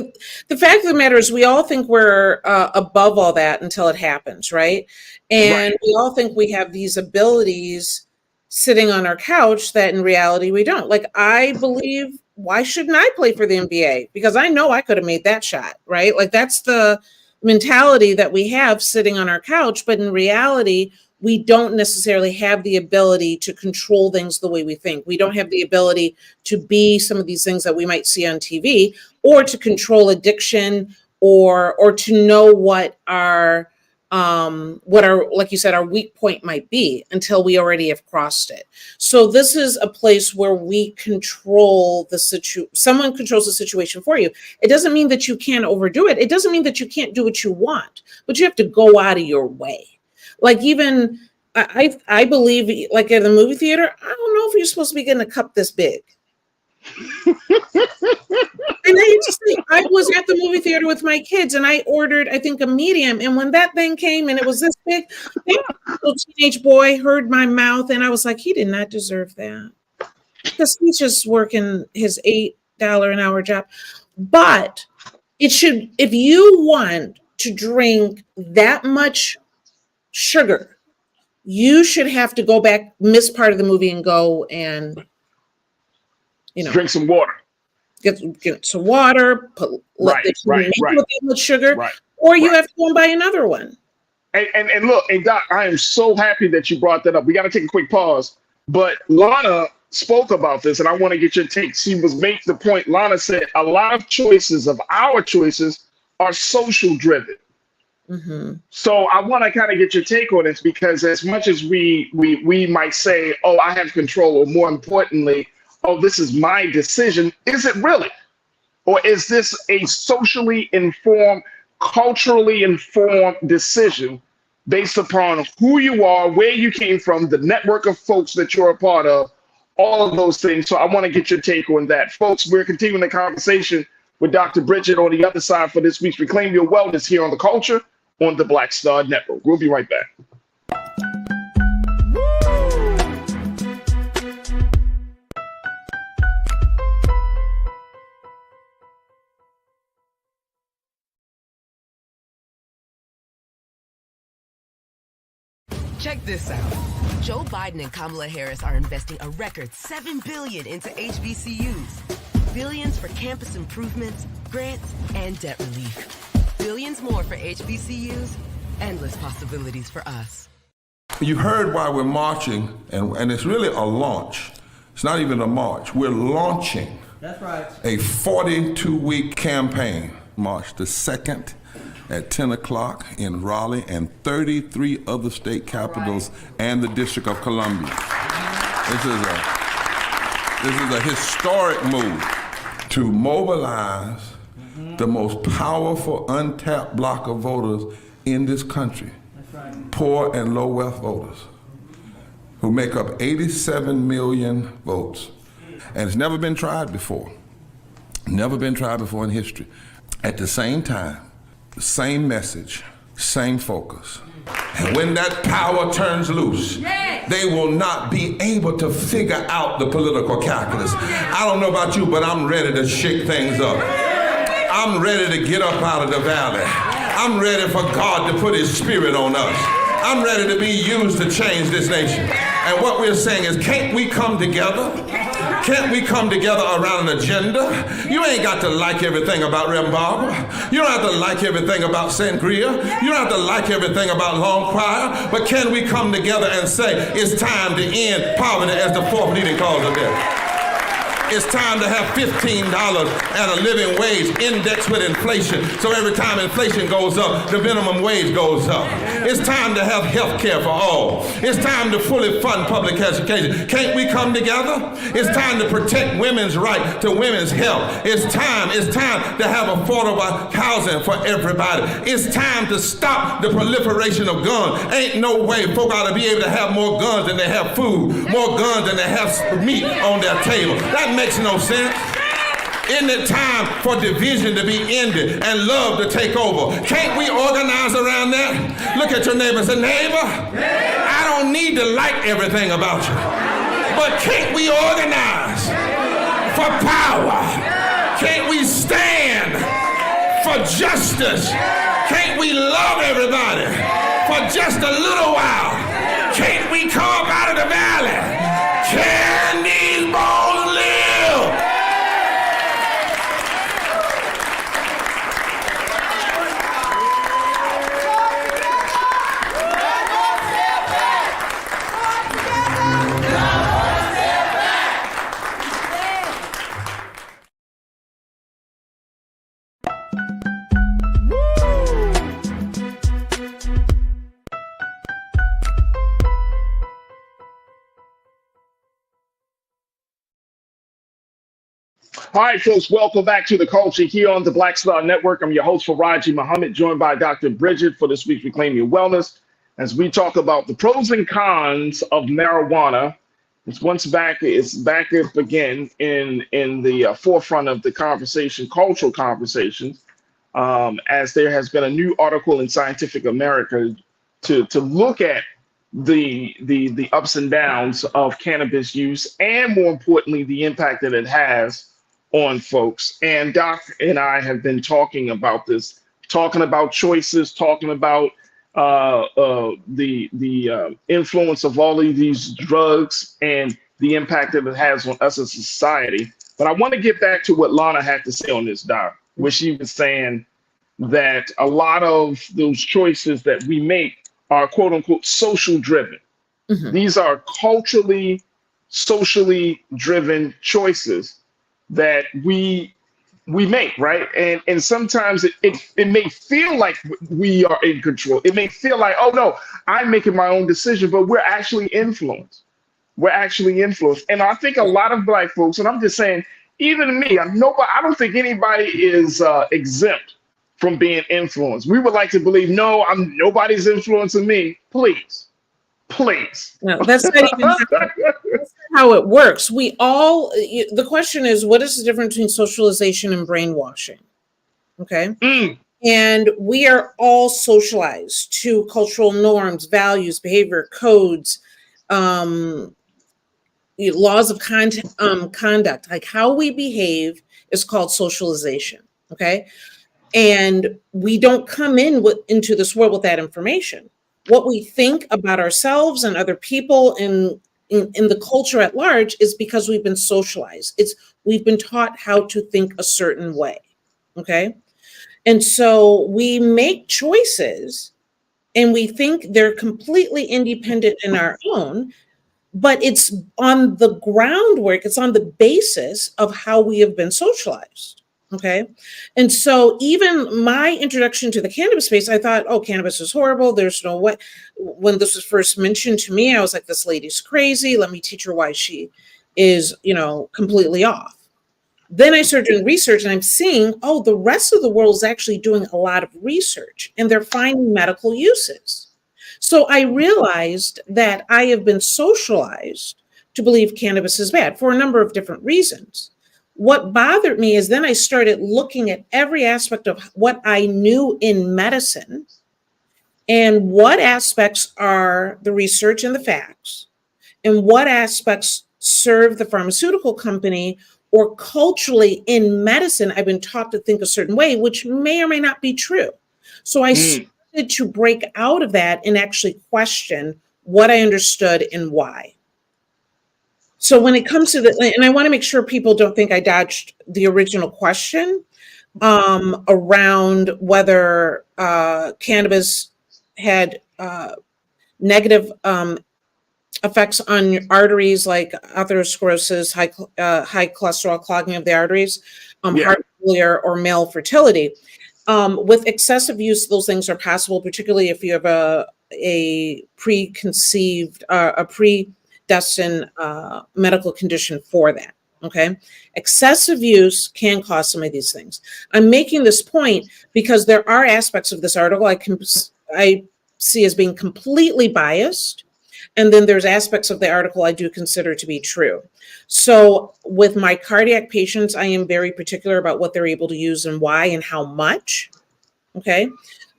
The fact of the matter is we all think we're above all that until it happens, right? And right. We all think we have these abilities sitting on our couch that in reality we don't. Like, I believe, why shouldn't I play for the NBA? Because I know I could have made that shot, right? Like, that's the mentality that we have sitting on our couch, but in reality, we don't necessarily have the ability to control things the way we think. We don't have the ability to be some of these things that we might see on TV, or to control addiction, or to know what our like you said, our weak point might be until we already have crossed it. So this is a place where we control the situation. Someone controls the situation for you. It doesn't mean that you can't overdo it. It doesn't mean that you can't do what you want, but you have to go out of your way. Like, even I believe, like in the movie theater, I don't know if you're supposed to be getting a cup this big. And I was at the movie theater with my kids and I ordered, I think, a medium. And when that thing came and it was this big, the little teenage boy heard my mouth and I was like, he did not deserve that. Because he's just working his $8 an hour job. But it should, if you want to drink that much sugar, you should have to go back, miss part of the movie and go and, drink some water. get some water, let the make with sugar, or you have to go and buy another one. And look, and Doc, I am so happy that you brought that up. We got to take a quick pause. But Lana spoke about this, and I want to get your take. She was making the point. Lana said a lot of our choices are social driven. So I want to kind of get your take on this, because as much as we might say, oh, I have control, or more importantly, oh, this is my decision, is it really? Or is this a socially informed, culturally informed decision based upon who you are, where you came from, the network of folks that you're a part of, all of those things? So I want to get your take on that. Folks, we're continuing the conversation with Dr. Bridget on the other side for this week's Reclaim Your Wellness here on The Culture on the Black Star Network. We'll be right back. Check this out. Joe Biden and Kamala Harris are investing a record $7 billion into HBCUs. Billions for campus improvements, grants, and debt relief. Billions more for HBCUs. Endless possibilities for us. You heard why we're marching, and it's really a launch. It's not even a march. We're launching a 42-week campaign, March the 2nd at 10 o'clock in Raleigh and 33 other state capitals and the District of Columbia. This is a historic move to mobilize the most powerful untapped block of voters in this country, poor and low wealth voters, who make up 87 million votes. And it's never been tried before. Never been tried before in history. At the same time, the same message, same focus. And when that power turns loose, they will not be able to figure out the political calculus. I don't know about you, but I'm ready to shake things up. I'm ready to get up out of the valley. I'm ready for God to put his spirit on us. I'm ready to be used to change this nation. And what we're saying is, can't we come together? Can't we come together around an agenda? You ain't got to like everything about Reverend Barber. You don't have to like everything about Sangria. You don't have to like everything about Long Choir. But can we come together and say, it's time to end poverty as the fourth leading cause of death? It's time to have $15 and a living wage indexed with inflation. So every time inflation goes up, the minimum wage goes up. It's time to have health care for all. It's time to fully fund public education. Can't we come together? It's time to protect women's right to women's health. It's time to have affordable housing for everybody. It's time to stop the proliferation of guns. Ain't no way folk ought to be able to have more guns than they have food, more guns than they have meat on their table. That makes no sense. Isn't it time for division to be ended and love to take over? Can't we organize around that? Look at your neighbor and say, neighbor, I don't need to like everything about you, but can't we organize for power? Can't we stand for justice? Can't we love everybody for just a little while? Can't we come up out of the valley? Can these bones live? All right, folks, welcome back to The Culture here on the Black Star Network. I'm your host, Farajii Muhammad, joined by Dr. Bridget for this week's Reclaim Your Wellness, as we talk about the pros and cons of marijuana. It's back up again in the forefront of the conversation, cultural conversations, as there has been a new article in Scientific America to look at the ups and downs of cannabis use, and more importantly, the impact that it has on folks. And Doc and I have been talking about this, talking about choices, talking about the influence of all of these drugs and the impact that it has on us as a society. But I want to get back to what Lana had to say on this, Doc, where she was saying that a lot of those choices that we make are quote unquote social driven. These are culturally, socially driven choices that we make, right? And sometimes it may feel like we are in control. It may feel like, oh no, I'm making my own decision, but we're actually influenced. We're actually influenced. And I think a lot of Black folks, and I'm just saying, even me, I don't think anybody is exempt from being influenced. We would like to believe, no, nobody's influencing me. Please. No, that's not even how it works. The question is, what is the difference between socialization and brainwashing? Okay. And we are all socialized to cultural norms, values, behavior, codes, laws of conduct. Like how we behave is called socialization. Okay. And we don't come into this world with that information. What we think about ourselves and other people in the culture at large is because we've been socialized. We've been taught how to think a certain way. Okay. And so we make choices and we think they're completely independent in our own, but it's on the groundwork, it's on the basis of how we have been socialized. Okay. And so even my introduction to the cannabis space, I thought, oh, cannabis is horrible. There's no way. When this was first mentioned to me, I was like, this lady's crazy. Let me teach her why she is, completely off. Then I started doing research and I'm seeing, oh, the rest of the world is actually doing a lot of research and they're finding medical uses. So I realized that I have been socialized to believe cannabis is bad for a number of different reasons. What bothered me is then I started looking at every aspect of what I knew in medicine and what aspects are the research and the facts and what aspects serve the pharmaceutical company, or culturally in medicine, I've been taught to think a certain way, which may or may not be true. So I started to break out of that and actually question what I understood and why. So when it comes to and I want to make sure people don't think I dodged the original question around whether cannabis had negative effects on your arteries like atherosclerosis, high cholesterol, clogging of the arteries, heart failure, or male fertility. With excessive use, those things are possible, particularly if you have a predestined medical condition for that. Okay. Excessive use can cause some of these things. I'm making this point because there are aspects of this article I see as being completely biased. And then there's aspects of the article I do consider to be true. So with my cardiac patients, I am very particular about what they're able to use and why and how much. Okay.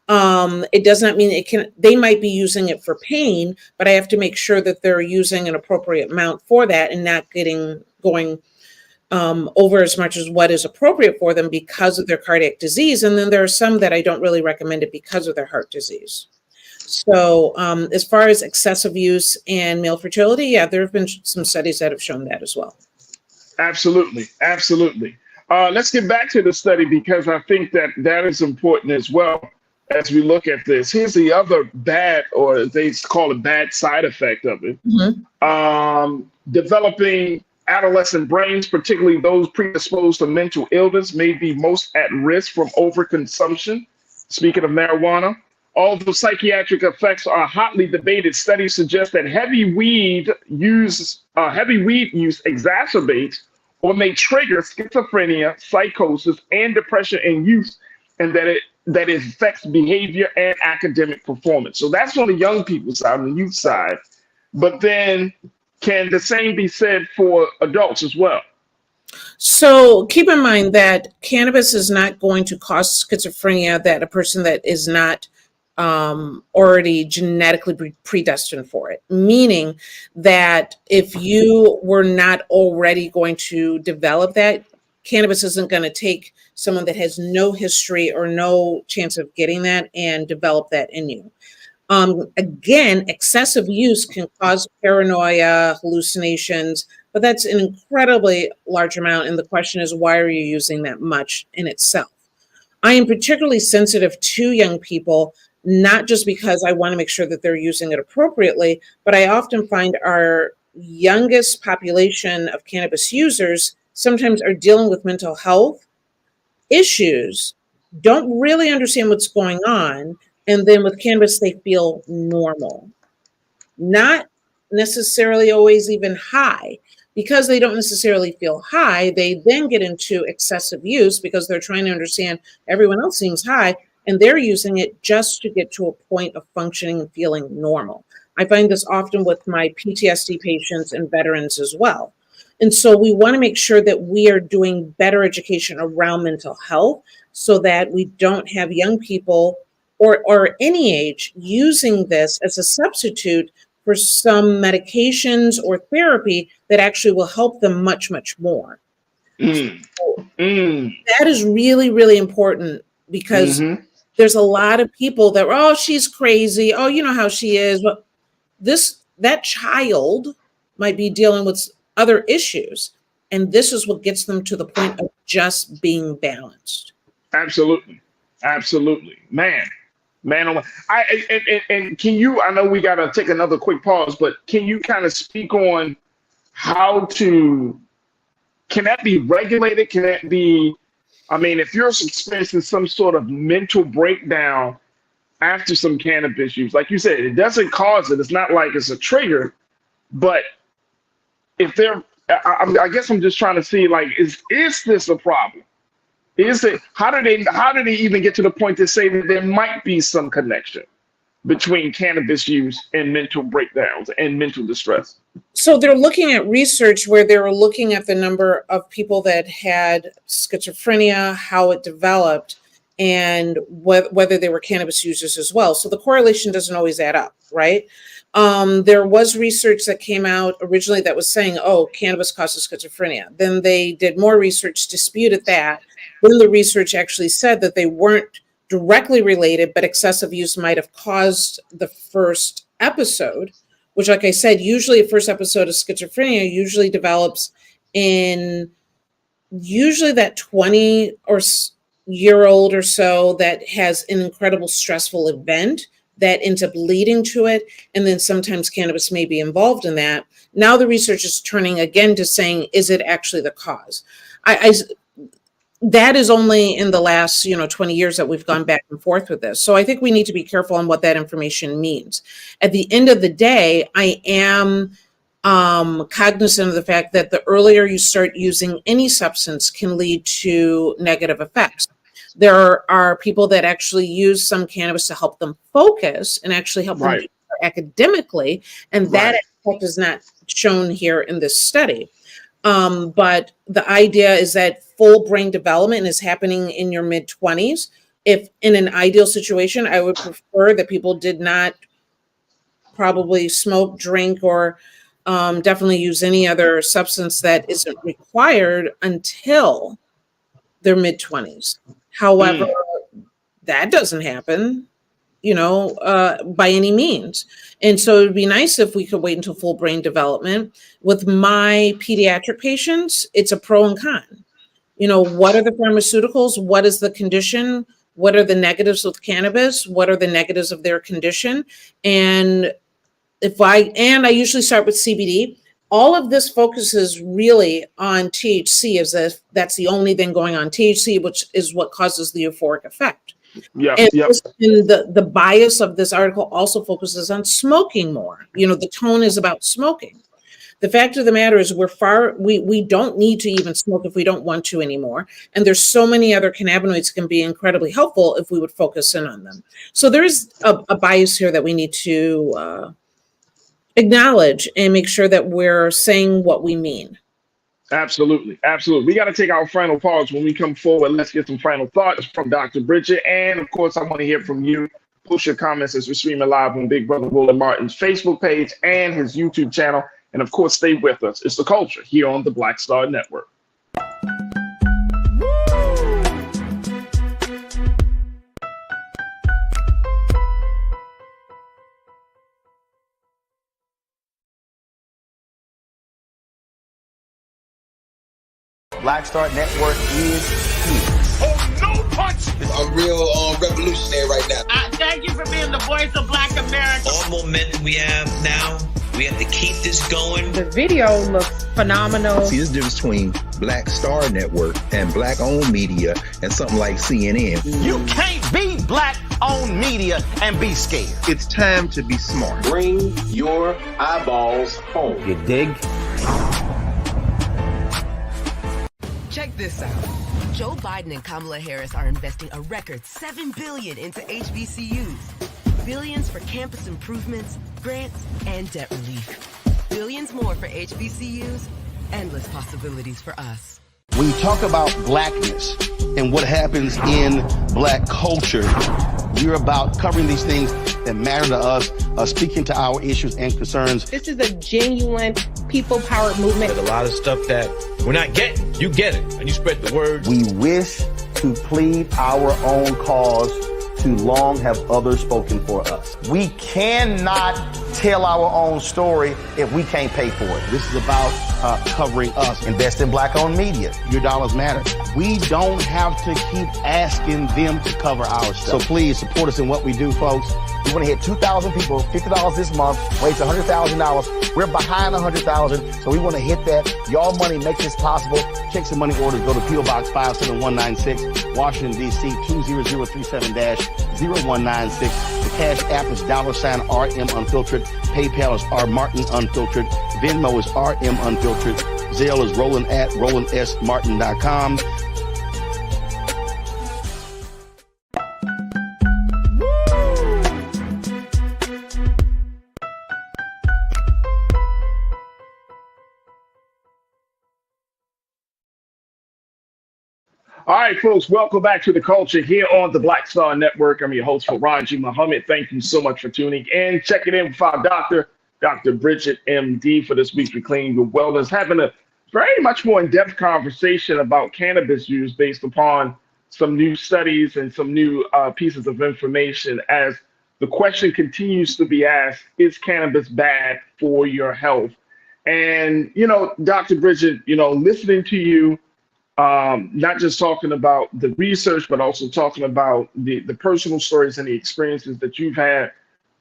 It does not mean they might be using it for pain, but I have to make sure that they're using an appropriate amount for that and not going over as much as what is appropriate for them because of their cardiac disease. And then there are some that I don't really recommend it because of their heart disease. So as far as excessive use and male fertility, yeah, there have been some studies that have shown that as well. Absolutely. Let's get back to the study because I think that is important as well as we look at this. Here's the other bad, or they call it bad side effect of it. Developing adolescent brains, particularly those predisposed to mental illness, may be most at risk from overconsumption. Speaking of marijuana, although psychiatric effects are hotly debated, studies suggest that heavy weed use exacerbates or may trigger schizophrenia, psychosis, and depression in youth, and that it affects behavior and academic performance. So that's on the young people's side, on the youth side. But then can the same be said for adults as well? So keep in mind that cannabis is not going to cause schizophrenia that a person that is not already genetically predestined for it, meaning that if you were not already going to develop that, cannabis isn't going to take someone that has no history or no chance of getting that and develop that in you. Again, excessive use can cause paranoia, hallucinations, but that's an incredibly large amount. And the question is, why are you using that much in itself? I am particularly sensitive to young people, not just because I want to make sure that they're using it appropriately, but I often find our youngest population of cannabis users sometimes are dealing with mental health issues, don't really understand what's going on, and then with cannabis, they feel normal. Not necessarily always even high. Because they don't necessarily feel high, they then get into excessive use because they're trying to understand everyone else seems high, and they're using it just to get to a point of functioning and feeling normal. I find this often with my PTSD patients and veterans as well. And so we want to make sure that we are doing better education around mental health so that we don't have young people or any age using this as a substitute for some medications or therapy that actually will help them much, much more. That is really, really important because there's a lot of people that, oh, she's crazy. Oh, you know how she is. But that child might be dealing with other issues. And this is what gets them to the point of just being balanced. Absolutely. Absolutely. Man, oh my. And can you, I know we got to take another quick pause, but can you kind of speak on can that be regulated? Can that be, I mean, if you're experiencing some sort of mental breakdown after some cannabis use, like you said, it doesn't cause it. It's not like it's a trigger, but if I guess I'm just trying to see, like, is this a problem? Is it, how do they even get to the point to say that there might be some connection between cannabis use and mental breakdowns and mental distress? So they're looking at research where they were looking at the number of people that had schizophrenia, how it developed, and whether they were cannabis users as well. So the correlation doesn't always add up, right? There was research that came out originally that was saying, oh, cannabis causes schizophrenia. Then they did more research, disputed that. Then the research actually said that they weren't directly related, but excessive use might have caused the first episode, which, like I said, usually a first episode of schizophrenia usually develops in usually that 20 or year old or so that has an incredible stressful event that ends up leading to it. And then sometimes cannabis may be involved in that. Now the research is turning again to saying, is it actually the cause? That is only in the last 20 years that we've gone back and forth with this. So I think we need to be careful on what that information means. At the end of the day, I am cognizant of the fact that the earlier you start using any substance can lead to negative effects. There are people that actually use some cannabis to help them focus and actually help them do better academically, and that aspect is not shown here in this study. But the idea is that full brain development is happening in your mid-20s. If in an ideal situation, I would prefer that people did not probably smoke, drink, or definitely use any other substance that isn't required until their mid-20s. However, that doesn't happen, by any means. And so it'd be nice if we could wait until full brain development. With my pediatric patients, it's a pro and con. What are the pharmaceuticals? What is the condition? What are the negatives with cannabis? What are the negatives of their condition? And I usually start with CBD. All of this focuses really on THC, as if that's the only thing going on. THC, which is what causes the euphoric effect. The bias of this article also focuses on smoking more. The tone is about smoking. The fact of the matter is we don't need to even smoke if we don't want to anymore. And there's so many other cannabinoids that can be incredibly helpful if we would focus in on them. So there is a bias here that we need to acknowledge and make sure that we're saying what we mean. Absolutely. We got to take our final pause. When we come forward, let's get some final thoughts from Dr. Bridget. And of course, I want to hear from you. Post your comments as we're streaming live on Big Brother Roland Martin's Facebook page and his YouTube channel. And of course, stay with us. It's The Culture here on the Black Star Network. Black Star Network is here. Oh, no punch! I'm real revolutionary right now. Thank you for being the voice of Black America. All momentum we have now, we have to keep this going. The video looks phenomenal. See, there's a difference between Black Star Network and black-owned media and something like CNN. You can't be black-owned media and be scared. It's time to be smart. Bring your eyeballs home. You dig? Check this out. Joe Biden and Kamala Harris are investing a record $7 billion into HBCUs. Billions for campus improvements, grants, and debt relief. Billions more for HBCUs. Endless possibilities for us. When you talk about blackness and what happens in black culture, you're about covering these things that matter to us, speaking to our issues and concerns. This is a genuine people-powered movement. There's a lot of stuff that we're not getting. You get it, and you spread the word. We wish to plead our own cause. Too long have others spoken for us. We cannot tell our own story if we can't pay for it. This is about covering us. Invest in black-owned media. Your dollars matter. We don't have to keep asking them to cover our stuff. So please support us in what we do, folks. We want to hit 2,000 people, $50 this month, raise $100,000. We're behind 100,000, so we want to hit that. Y'all money makes this possible. Check some money orders. Go to P.O. Box 57196, Washington, D.C. 20037-0196. The Cash App is $RM Unfiltered. PayPal is R Martin Unfiltered. Venmo is RM Unfiltered. Zelle is Roland at RolandSMartin.com. All right, folks, welcome back to The Culture here on the Black Star Network. I'm your host, Farajii Muhammad. Thank you so much for tuning in. Checking in with our doctor, Dr. Bridget, MD, for this week's Reclaim Your Wellness, having a very much more in-depth conversation about cannabis use based upon some new studies and some new pieces of information as the question continues to be asked, is cannabis bad for your health? And, Dr. Bridget, listening to you, not just talking about the research, but also talking about the personal stories and the experiences that you've had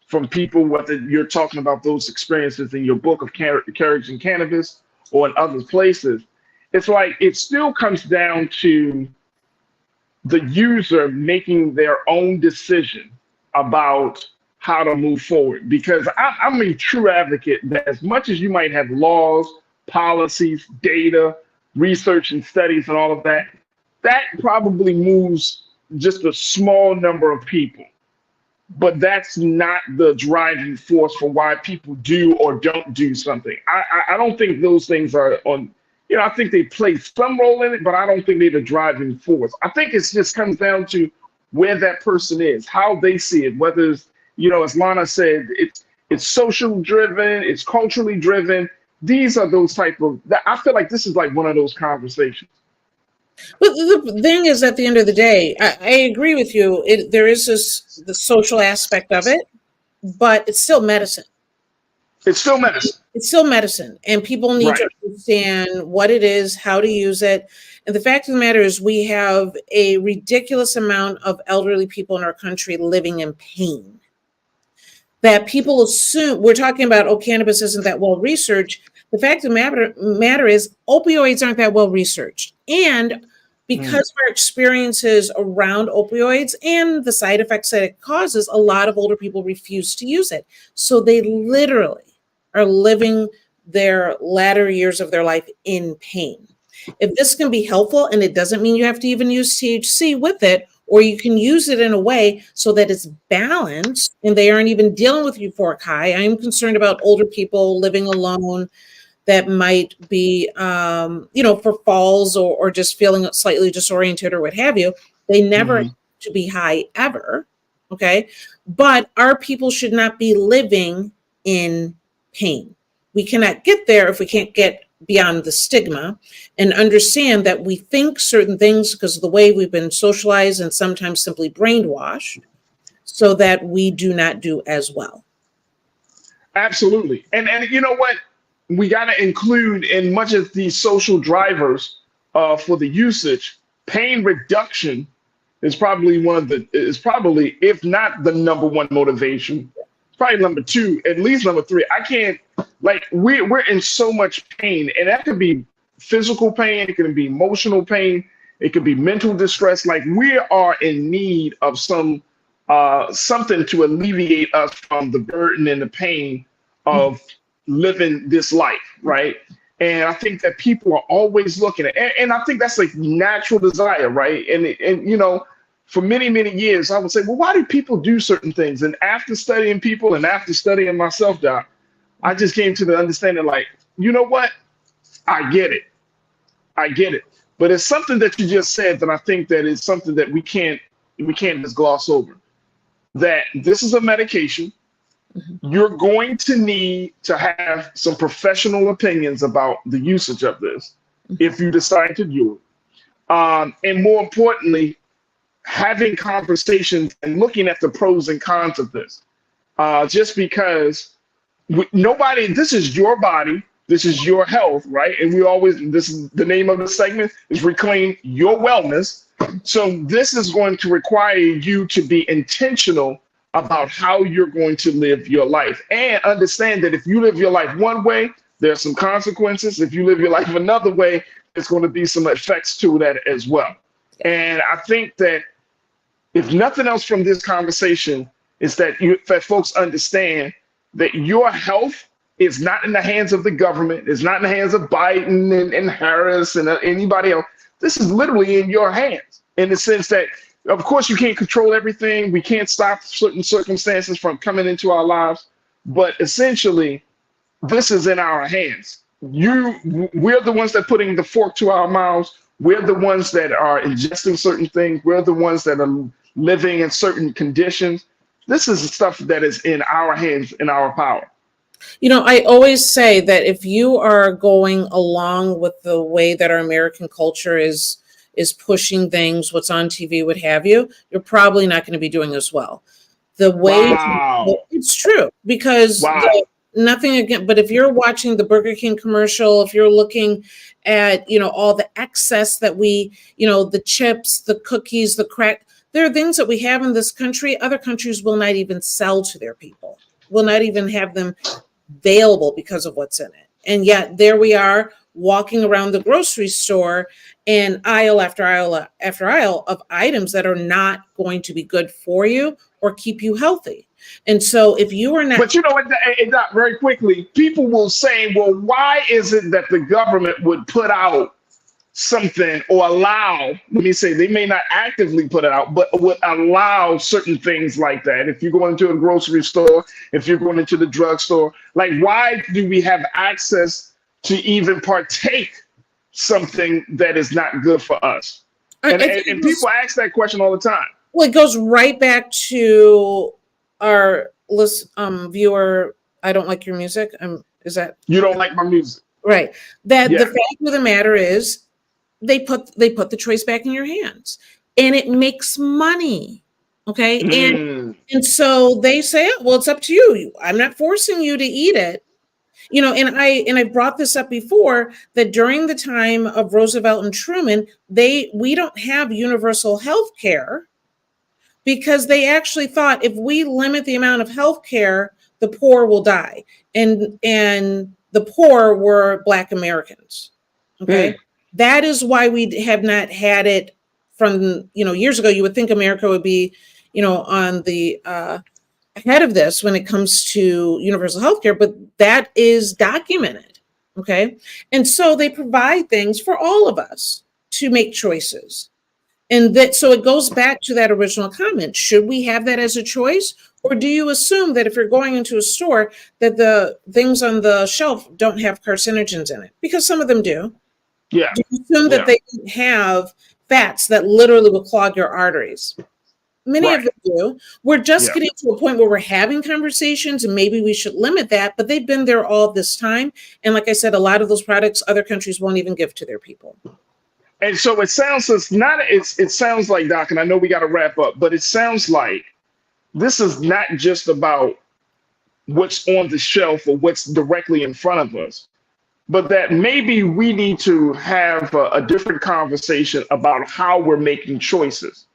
from people, whether you're talking about those experiences in your book of Courage in Cannabis or in other places. It's like it still comes down to the user making their own decision about how to move forward. Because I'm a true advocate that as much as you might have laws, policies, data, research and studies and all of that, that probably moves just a small number of people. But that's not the driving force for why people do or don't do something. I don't think those things are on, I think they play some role in it, but I don't think they're the driving force. I think it just comes down to where that person is, how they see it, whether it's, as Lana said, it's social driven, it's culturally driven. These are those type of, I feel like this is like one of those conversations. But the thing is, at the end of the day, I agree with you. There is the social aspect of it, but it's still medicine. It's still medicine. It's still medicine. And people need to understand what it is, how to use it. And the fact of the matter is we have a ridiculous amount of elderly people in our country living in pain. That people assume, we're talking about, cannabis isn't that well researched. The fact of the matter is opioids aren't that well researched. And because of our experiences around opioids and the side effects that it causes, a lot of older people refuse to use it. So they literally are living their latter years of their life in pain. If this can be helpful, and it doesn't mean you have to even use THC with it, or you can use it in a way so that it's balanced and they aren't even dealing with euphoric high. I'm concerned about older people living alone that might be, for falls or just feeling slightly disoriented or what have you. They never to be high ever, okay? But our people should not be living in pain. We cannot get there if we can't get beyond the stigma and understand that we think certain things because of the way we've been socialized and sometimes simply brainwashed so that we do not do as well. Absolutely. And you know what? We got to include, in much as these social drivers for the usage, pain reduction is probably if not the number one motivation, probably number two, at least number three. I can't, like, we're in so much pain, and that could be physical pain, it can be emotional pain, it could be mental distress. Like, we are in need of something to alleviate us from the burden and the pain of living this life, right? And I think that people are always looking at, and I think that's like natural desire, right? And you know, for many, many years, I would say, well, why do people do certain things? And after studying people and after studying myself, Doc, I just came to the understanding, like, you know what? I get it. I get it. But it's something that you just said that I think that is something that we can't just gloss over. That this is a medication. You're going to need to have some professional opinions about the usage of this if you decide to do it. And more importantly, having conversations and looking at the pros and cons of this. Just because this is your body, this is your health, right? And this is the name of the segment, is Reclaim Your Wellness. So this is going to require you to be intentional about how you're going to live your life, and understand that if you live your life one way, there's some consequences. If you live your life another way, there's going to be some effects to that as well. And I think that if nothing else from this conversation is that folks understand that your health is not in the hands of the government, it's not in the hands of Biden and Harris and anybody else. This is literally in your hands, in the sense that, of course, you can't control everything. We can't stop certain circumstances from coming into our lives. But essentially, this is in our hands. We're the ones that are putting the fork to our mouths. We're the ones that are ingesting certain things. We're the ones that are living in certain conditions. This is the stuff that is in our hands, in our power. You know, I always say that if you are going along with the way that our American culture is pushing things, what's on TV, what have you, you're probably not going to be doing as well. The way it's true, because nothing again, but if you're watching the Burger King commercial, if you're looking at, you know, all the excess that the chips, the cookies, the crack, there are things that we have in this country, other countries will not even sell to their people, will not even have them available because of what's in it. And yet there we are walking around the grocery store and aisle after aisle after aisle of items that are not going to be good for you or keep you healthy. And so if you are not... But you know what, Doc, very quickly, people will say, well, why is it that the government would put out something or allow, let me say, they may not actively put it out, but would allow certain things like that? If you go into a grocery store, if you're going into the drugstore, like, why do we have access to even partake something that is not good for us? And people ask that question all the time. Well, it goes right back to our viewer. I don't like your music. Is that you don't like my music? Right. That the fact of the matter is, they put the choice back in your hands, and it makes money. Okay. And so they say, well, it's up to you. I'm not forcing you to eat it. You know, and I brought this up before, that during the time of Roosevelt and Truman, we don't have universal health care, because they actually thought if we limit the amount of health care, the poor will die. And the poor were Black Americans. Okay. That is why we have not had it from, years ago. You would think America would be, on the ahead of this when it comes to universal health care, but that is documented. Okay. And so they provide things for all of us to make choices. And so it goes back to that original comment. Should we have that as a choice? Or do you assume that if you're going into a store that the things on the shelf don't have carcinogens in it? Because some of them do. Yeah. Do you assume that they have fats that literally will clog your arteries? Many of them do. We're just getting to a point where we're having conversations, and maybe we should limit that, but they've been there all this time. And like I said, a lot of those products other countries won't even give to their people. And so it sounds like, Doc, and I know we got to wrap up, but it sounds like this is not just about what's on the shelf or what's directly in front of us. but that maybe we need to have a different conversation about how we're making choices.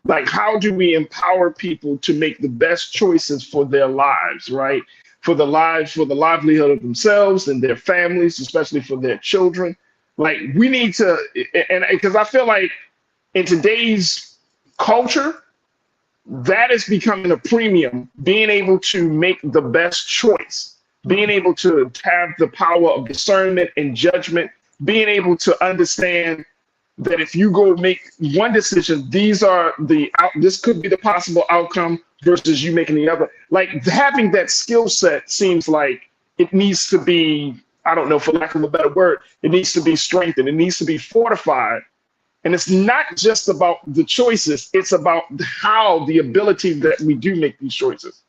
Like, how do we empower people to make the best choices for their lives, right? For the livelihood of themselves and their families, especially for their children. Like, we need to, and because I feel like in today's culture, that is becoming a premium, being able to make the best choice, being able to have the power of discernment and judgment, being able to understand that if you go make one decision, this could be the possible outcome versus you making the other. Like, having that skill set seems like it needs to be, I don't know, for lack of a better word, it needs to be strengthened. It needs to be fortified. And it's not just about the choices, it's about how the ability that we do make these choices.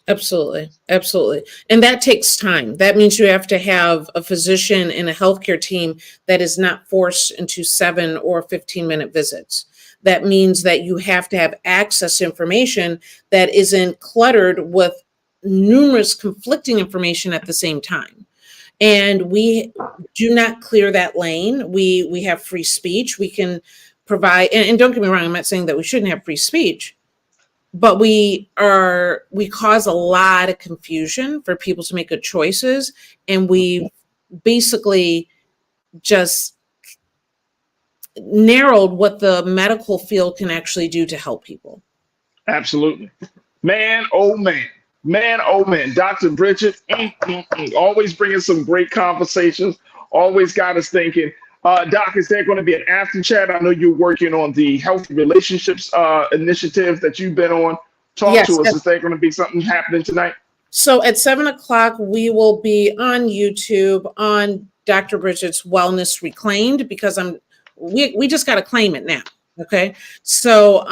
Absolutely. Absolutely. And that takes time. That means you have to have a physician and a healthcare team that is not forced into 7 or 15-minute visits. That means that you have to have access to information that isn't cluttered with numerous conflicting information at the same time. And we do not clear that lane. We have free speech. We can provide, and don't get me wrong, I'm not saying that we shouldn't have free speech, but we cause a lot of confusion for people to make good choices. And we basically just narrowed what the medical field can actually do to help people. Absolutely. Man, oh man. Man, oh man. Dr. Bridget, always bringing some great conversations, always got us thinking. Doc, is there going to be an after chat? I know you're working on the healthy relationships initiative that you've been on. Talk to us. Is there going to be something happening tonight? So at 7 o'clock, we will be on YouTube on Dr. Bridget's Wellness Reclaimed, because we just got to claim it now. Okay. So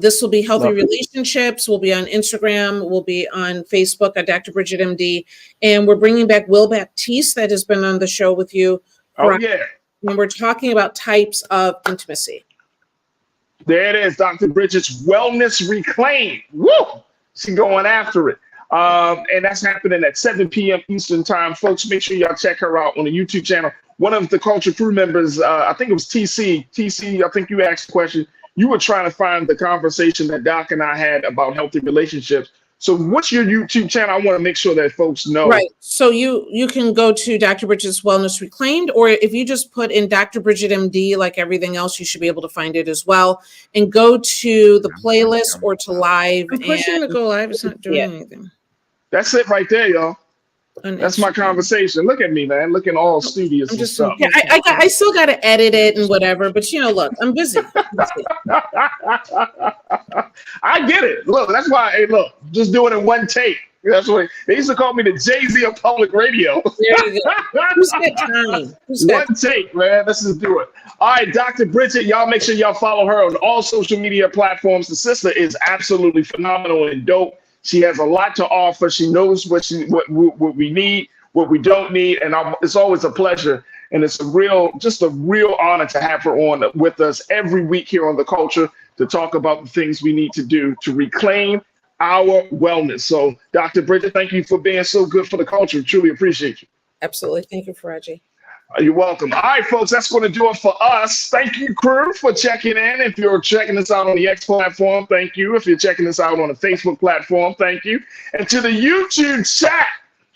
this will be healthy relationships. We'll be on Instagram. We'll be on Facebook at Dr. Bridget MD. And we're bringing back Will Baptiste, that has been on the show with you. Oh, yeah. When we're talking about types of intimacy. There it is, Dr. Bridget's Wellness Reclaimed. Woo! She's going after it. And that's happening at 7 p.m. Eastern time. Folks, make sure y'all check her out on the YouTube channel. One of the Culture Crew members, I think it was TC. TC, I think you asked a question. You were trying to find the conversation that Doc and I had about healthy relationships. So what's your YouTube channel? I want to make sure that folks know. Right. So you can go to Dr. Bridget's Wellness Reclaimed, or if you just put in Dr. Bridget MD, like everything else, you should be able to find it as well. And go to the playlist or to live. I'm pushing to go live. It's not doing anything. That's it right there, y'all. That's my conversation. Look at me, man. Looking all studious and stuff. Yeah, I still got to edit it and whatever, but look, I'm busy. I get it. Look, that's why. Hey, look, just do it in one take. That's what they used to call me, the Jay-Z of public radio. There you go. Who's got time? One take, man. Let's just do it. All right, Dr. Bridget, y'all make sure y'all follow her on all social media platforms. The sister is absolutely phenomenal and dope. She has a lot to offer. She knows what we need, what we don't need, and it's always a pleasure. And it's just a real honor to have her on with us every week here on The Culture to talk about the things we need to do to reclaim our wellness. So, Dr. Bridget, thank you for being so good for the culture. Truly appreciate you. Absolutely. Thank you, Farajii. You're welcome. All right, folks, that's going to do it for us. Thank you, crew, for checking in. If you're checking us out on the X platform, thank you. If you're checking us out on the Facebook platform, thank you. And to the YouTube chat,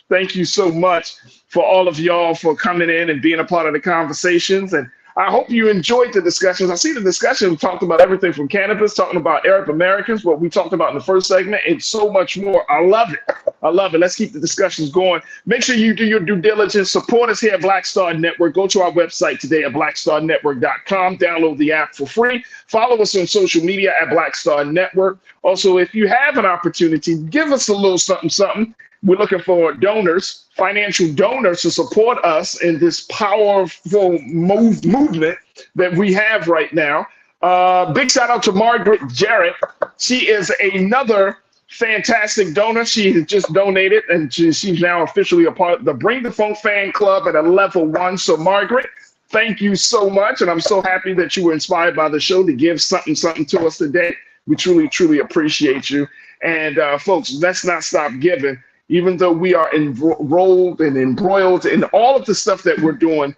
thank you so much for all of y'all for coming in and being a part of the conversations. And I hope you enjoyed the discussions. I see the discussion talked about everything from cannabis, talking about Arab Americans, what we talked about in the first segment, and so much more. I love it. I love it. Let's keep the discussions going. Make sure you do your due diligence. Support us here at Black Star Network. Go to our website today at blackstarnetwork.com. Download the app for free. Follow us on social media at Black Star Network. Also, if you have an opportunity, give us a little something, something. We're looking for donors, financial donors, to support us in this powerful movement that we have right now. Big shout out to Margaret Jarrett. She is another fantastic donor. She has just donated, and she's now officially a part of the Bring the Funk fan club at a level 1. So Margaret, thank you so much. And I'm so happy that you were inspired by the show to give something to us today. We truly, truly appreciate you. And folks, let's not stop giving. even though we are enrolled and embroiled in all of the stuff that we're doing,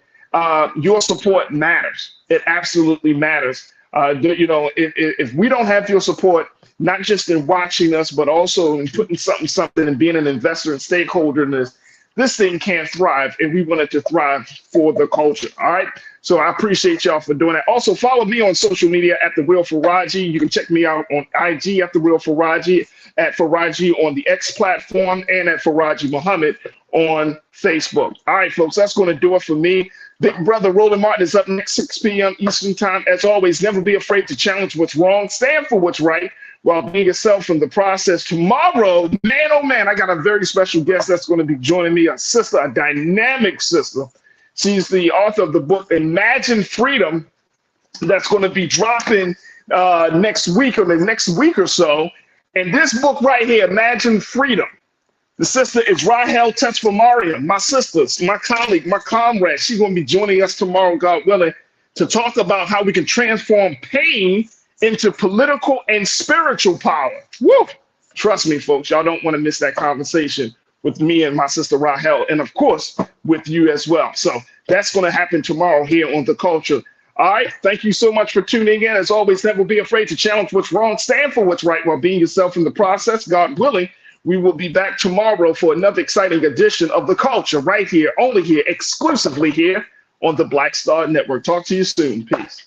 your support matters. It absolutely matters. You know, if we don't have your support, not just in watching us, but also in putting something and being an investor and stakeholder in this thing can't thrive, and we want it to thrive for the culture. All right. So I appreciate y'all for doing that. Also, follow me on social media at The Real Farajii. You can check me out on IG at The Real Farajii, at Farajii on the X platform, and at Farajii Muhammad on Facebook. All right, folks, that's going to do it for me. Big brother Roland Martin is up next, 6 p.m. Eastern time. As always, never be afraid to challenge what's wrong. Stand for what's right while being yourself in the process. Tomorrow, man, oh man, I got a very special guest that's going to be joining me, a sister, a dynamic sister. She's the author of the book, Imagine Freedom, that's going to be dropping next week or the next week or so. And this book right here, Imagine Freedom, the sister is Rahel Tesfamariam, my sister, my colleague, my comrade. She's going to be joining us tomorrow, God willing, to talk about how we can transform pain into political and spiritual power. Woo! Trust me, folks, y'all don't want to miss that conversation with me and my sister Rahel, and of course, with you as well. So that's going to happen tomorrow here on The Culture. All right, thank you so much for tuning in. As always, never be afraid to challenge what's wrong, stand for what's right while being yourself in the process. God willing, we will be back tomorrow for another exciting edition of The Culture right here, only here, exclusively here on the Black Star Network. Talk to you soon. Peace.